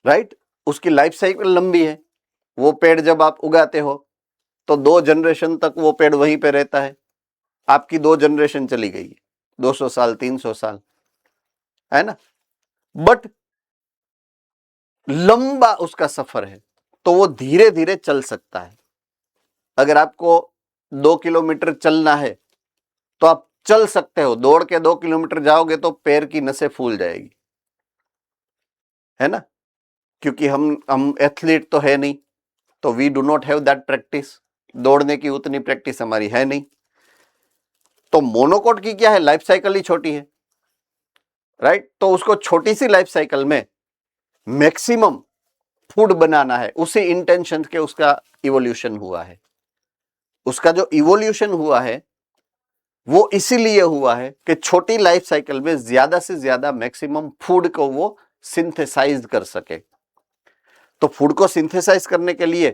right? उसकी लाइफ साइकिल लंबी है। वो पेड़ जब आप उगाते हो तो 2 जनरेशन तक वो पेड़ वहीं पे रहता है। आपकी 2 जनरेशन चली गई, 200 साल 300 साल, है ना? बट लंबा उसका सफर है तो वो धीरे धीरे चल सकता है। अगर आपको 2 किलोमीटर चलना है तो आप चल सकते हो। दौड़ के 2 किलोमीटर जाओगे तो पैर की नसें फूल जाएगी, है ना? क्योंकि हम एथलीट तो है नहीं, तो we do not have that practice. दौड़ने की उतनी प्रैक्टिस हमारी है नहीं। तो मोनोकोट की क्या है? लाइफ साइकिल ही छोटी है, राइट? तो उसको छोटी सी लाइफ साइकिल में मैक्सिमम फूड बनाना है, उसी इंटेंशन के उसका इवोल्यूशन हुआ है। उसका जो इवोल्यूशन हुआ है वो इसीलिए हुआ है कि छोटी लाइफ साइकिल में ज्यादा से ज्यादा मैक्सिमम फूड को वो सिंथेसाइज कर सके। तो फूड को सिंथेसाइज करने के लिए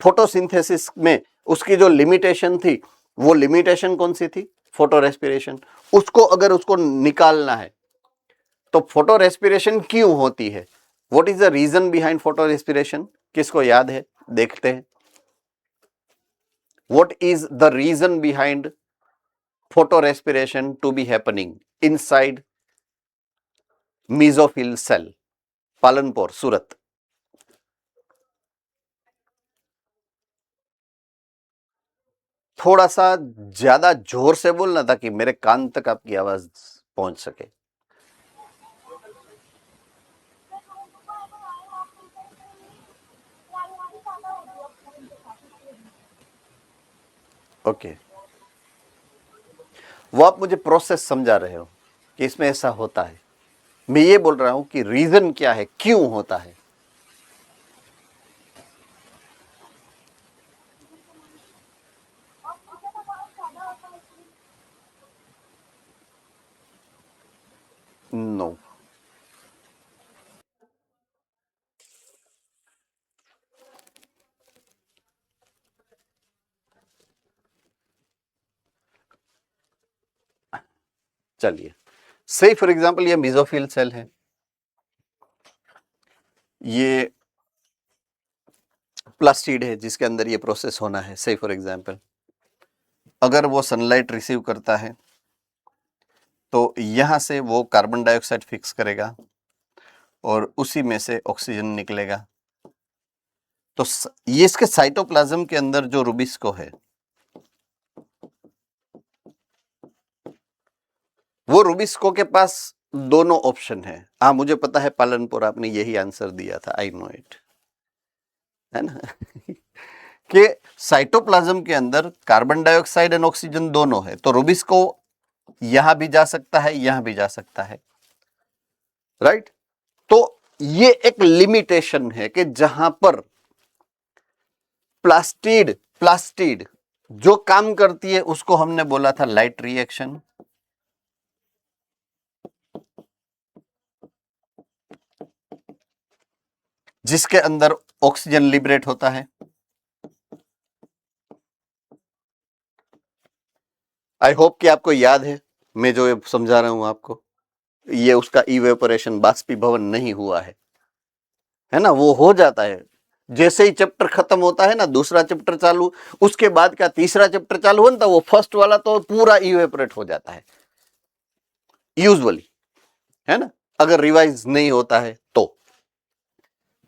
फोटोसिंथेसिस में उसकी जो लिमिटेशन थी, वो लिमिटेशन कौन सी थी? Photo respiration. उसको अगर उसको निकालना है तो फोटो रेस्पिरेशन क्यों होती है? What is the reason behind photorespiration? किसको याद है? देखते हैं। What is the reason behind photorespiration to be happening inside mesophyll cell? Palanpur, Surat. थोड़ा सा ज्यादा जोर से बोलना ताकि मेरे कान तक आपकी आवाज पहुंच सके। ओके, वो आप मुझे प्रोसेस समझा रहे हो कि इसमें ऐसा होता है। मैं ये बोल रहा हूं कि रीजन क्या है, क्यों होता है। नो, चलिए, से फॉर एग्जांपल ये मेसोफिल सेल है, ये प्लास्टिड है जिसके अंदर ये प्रोसेस होना है। से फॉर एग्जांपल अगर वो सनलाइट रिसीव करता है तो यहां से वो कार्बन डाइऑक्साइड फिक्स करेगा और उसी में से ऑक्सीजन निकलेगा। तो ये इसके साइटोप्लाज्म के अंदर जो रूबिस्को है वो रूबिस्को के पास दोनों ऑप्शन है। हाँ मुझे पता है पालनपुर आपने यही आंसर दिया था, आई नो इट, है ना कि साइटोप्लाज्म के अंदर कार्बन डाइऑक्साइड एंड ऑक्सीजन दोनों है, तो रूबिस्को यहां भी जा सकता है, यहां भी जा सकता है, राइट। तो ये एक लिमिटेशन है कि जहां पर प्लास्टिड जो काम करती है उसको हमने बोला था लाइट रिएक्शन, जिसके अंदर ऑक्सीजन लिबरेट होता है। आई होप कि आपको याद है मैं जो ये समझा रहा हूं आपको, ये उसका इवेपोरेशन, बाष्पीभवन नहीं हुआ है ना, वो हो जाता है जैसे ही चैप्टर खत्म होता है ना, दूसरा चैप्टर चालू, उसके बाद का तीसरा चैप्टर चालू हो ना, वो फर्स्ट वाला तो पूरा इवेपोरेट हो जाता है यूजुअली, है ना, अगर रिवाइज नहीं होता है तो।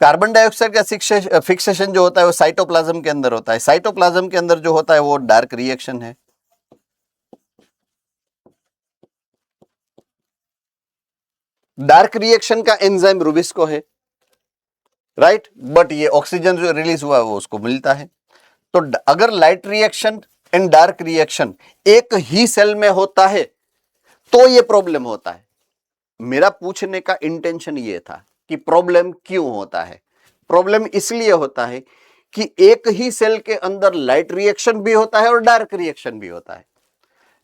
कार्बन डाइऑक्साइड का फिक्सेशन जो होता है वो साइटोप्लाज्म के अंदर होता है। साइटोप्लाज्म के अंदर जो होता है वो डार्क रिएक्शन है। डार्क रिएक्शन का एंजाइम रूबिस्को है, राइट, बट ये ऑक्सीजन जो रिलीज हुआ है वो उसको मिलता है। तो अगर light reaction and dark reaction एक ही सेल में होता है तो ये प्रॉब्लम होता है। मेरा पूछने का इंटेंशन ये था कि प्रॉब्लम क्यों होता है। प्रॉब्लम इसलिए होता है कि एक ही सेल के अंदर लाइट रिएक्शन भी होता है और डार्क रिएक्शन भी होता है,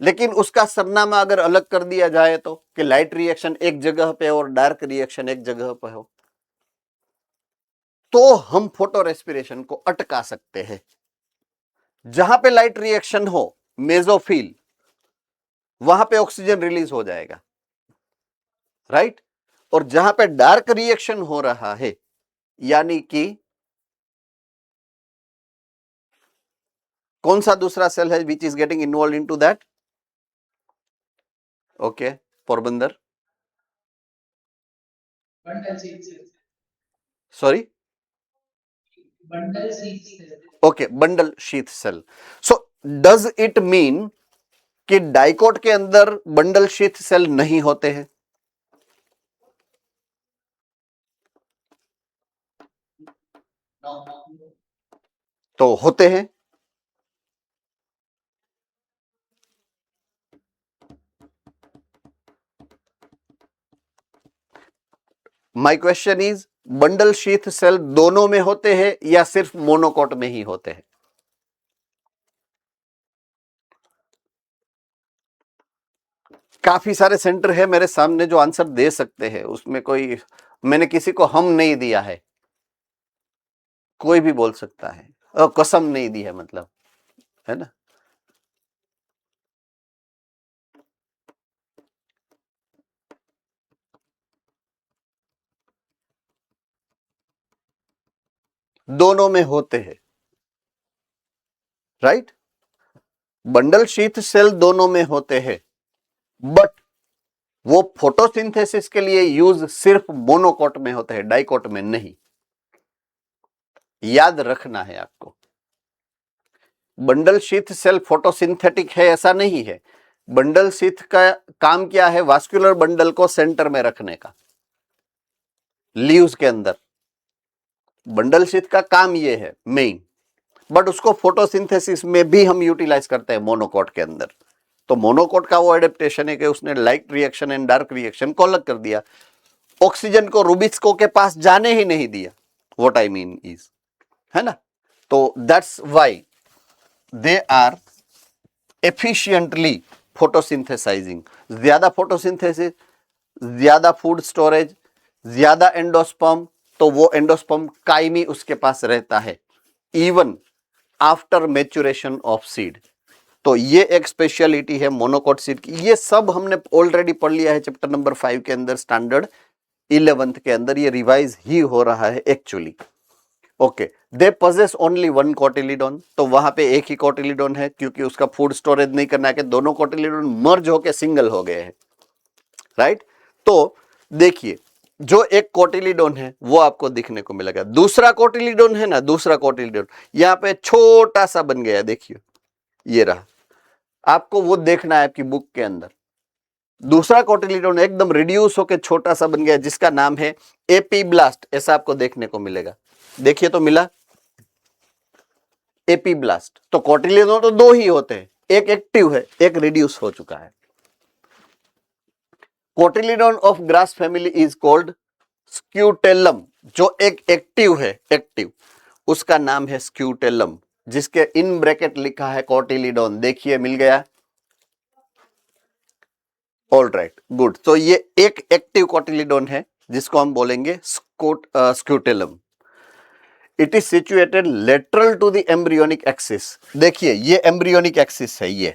लेकिन उसका सरनामा अगर अलग कर दिया जाए तो कि लाइट रिएक्शन एक जगह पे और डार्क रिएक्शन एक जगह पे हो, तो हम फोटो रेस्पिरेशन को अटका सकते हैं। जहां पे लाइट रिएक्शन हो, मेसोफिल, वहां पे ऑक्सीजन रिलीज हो जाएगा, राइट। और जहां पे डार्क रिएक्शन हो रहा है, यानी कि कौन सा दूसरा सेल है which is getting involve into that? Okay, Porbandar, Bundle sheath cell. Sorry, Bundle sheath cell. Okay, bundle sheath cell. So does it mean कि डाइकोट के अंदर बंडल शीथ सेल नहीं होते हैं? No. तो होते हैं। My question is, bundle sheath cell दोनों में होते हैं या सिर्फ मोनोकोट में ही होते हैं? काफी सारे सेंटर है मेरे सामने जो आंसर दे सकते हैं, उसमें कोई, मैंने किसी को हम नहीं दिया है, कोई भी बोल सकता है, और कसम नहीं दी है मतलब, है ना। दोनों में होते हैं, राइट। बंडल शीथ सेल दोनों में होते हैं, बट वो फोटोसिंथेसिस के लिए यूज सिर्फ मोनोकोट में होते हैं, डाइकोट में नहीं। याद रखना है आपको, बंडल शीथ सेल फोटोसिंथेटिक है ऐसा नहीं है। बंडल शीथ का काम क्या है? वास्कुलर बंडल को सेंटर में रखने का, लीव्स के अंदर बंडल शीथ का काम ये है मेन, बट उसको फोटोसिंथेसिस में भी हम यूटिलाइज करते हैं मोनोकोट के अंदर। तो मोनोकोट का वो एडेप्टेशन है कि उसने light reaction and dark reaction को अलग कर दिया, ऑक्सीजन को रूबिस्को के पास जाने ही नहीं दिया। व्हाट आई मीन इज, है ना। तो that's why they are efficiently photosynthesising. ज्यादा फोटोसिंथेसिस, ज्यादा फूड स्टोरेज, ज्यादा एंडोस्पर्म, तो वो एंडोस्पर्म कायमी उसके पास रहता है even after maturation of seed. तो ये एक स्पेशलिटी है मोनोकोट सीड की। ये सब हमने ऑलरेडी पढ़ लिया है चैप्टर नंबर 5 के अंदर, स्टैंडर्ड 11th के अंदर। ये रिवाइज ही हो रहा है actually. Okay, they possess only one cotyledon, तो वहां पे एक ही कोटिलिडोन है क्योंकि उसका फूड स्टोरेज नहीं करना है कि दोनों कोटिलिडोन मर्ज होके सिंगल हो गए हैं, राइट। तो देखिए जो एक कोटिलीडोन है वो आपको दिखने को मिलेगा। दूसरा कोटिलीडोन है ना, दूसरा कोटिलीडोन यहाँ पे छोटा सा बन गया, देखिए ये रहा, आपको वो देखना है आपकी बुक के अंदर। दूसरा कोटिलीडोन एकदम रिड्यूस होकर छोटा सा बन गया जिसका नाम है एपीब्लास्ट, ऐसा आपको देखने को मिलेगा। देखिए तो मिला एपीब्लास्ट। तो कोटिलीडोन तो दो ही होते हैं, एक एक्टिव है, एक रिड्यूस हो चुका है। Cotyledon of grass family is called scutellum. जो एक एक्टिव है, एक्टिव, उसका नाम है स्क्यूटेलम, जिसके इन ब्रैकेट लिखा है कोटिलीडोन। देखिए मिल गया, ऑल राइट, गुड। तो ये एक एक्टिव कोटिलीडोन है जिसको हम बोलेंगे scutellum. It is situated lateral to the embryonic axis. देखिए ये एम्ब्रियोनिक एक्सिस है ये,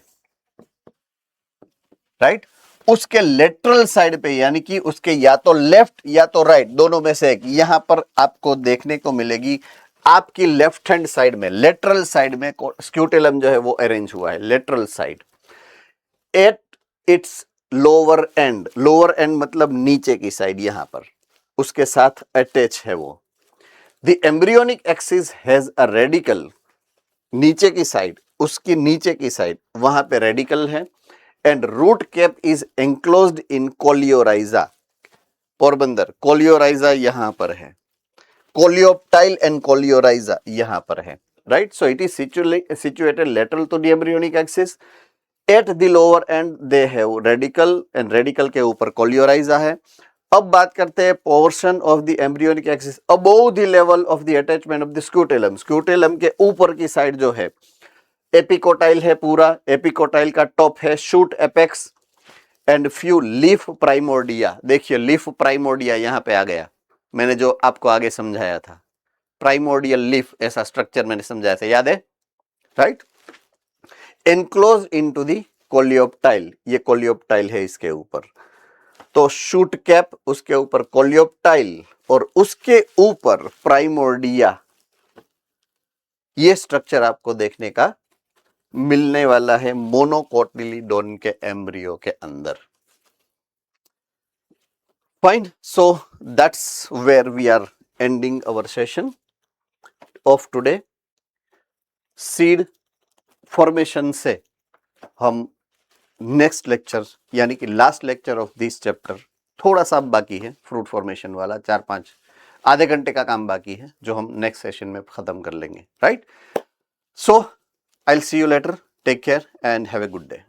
राइट, उसके लेटरल साइड पे, यानी कि उसके या तो लेफ्ट या तो राइट, दोनों में से एक, यहां पर आपको देखने को मिलेगी आपकी लेफ्ट हैंड साइड में, लेटरल साइड में स्क्यूटेलम जो है वो अरेंज हुआ है, lateral side. At its lower and, lower and मतलब नीचे की साइड, यहां पर उसके साथ अटैच है वो। The embryonic axis has a radical, नीचे की साइड, उसकी नीचे की साइड वहां पे रेडिकल है। And root cap is enclosed in coleorhiza, Porbandar, coleorhiza यहां पर है, कोलियोप्टाइल एंड कोलियोराइजा यहां पर है, right. So it is situated lateral to the embryonic axis. At the lower end they have radicle, and radicle के ऊपर कोलियोराइजा है। अब बात करते हैं portion of the embryonic axis above the level of the attachment of the scutellum. Scutellum के ऊपर की साइड जो है एपिकोटाइल है पूरा, एपिकोटाइल का टॉप है shoot apex and few leaf primordia. देखिए लीफ प्राइमोर्डिया यहां पे आ गया, मैंने जो आपको आगे समझाया था, प्राइमोर्डियल लीफ, ऐसा स्ट्रक्चर मैंने समझाया था, याद है, right. Enclose into the coleoptile, ये कोलियोप्टाइल है इसके ऊपर, तो शूट कैप, उसके ऊपर कोलियोप्टाइल और उसके ऊपर प्राइमोर्डिया। ये स्ट्रक्चर आपको देखने का मिलने वाला है मोनोकोटिलीडोन के एम्ब्रियो के अंदर। Fine, so that's where we are ending our session of today. Seed formation से हम नेक्स्ट लेक्चर यानी कि last lecture of this chapter, थोड़ा सा बाकी है फ्रूट फॉर्मेशन वाला, 4-5 आधे घंटे का काम बाकी है जो हम नेक्स्ट सेशन में खत्म कर लेंगे, right. So I will see you later, take care and have a good day.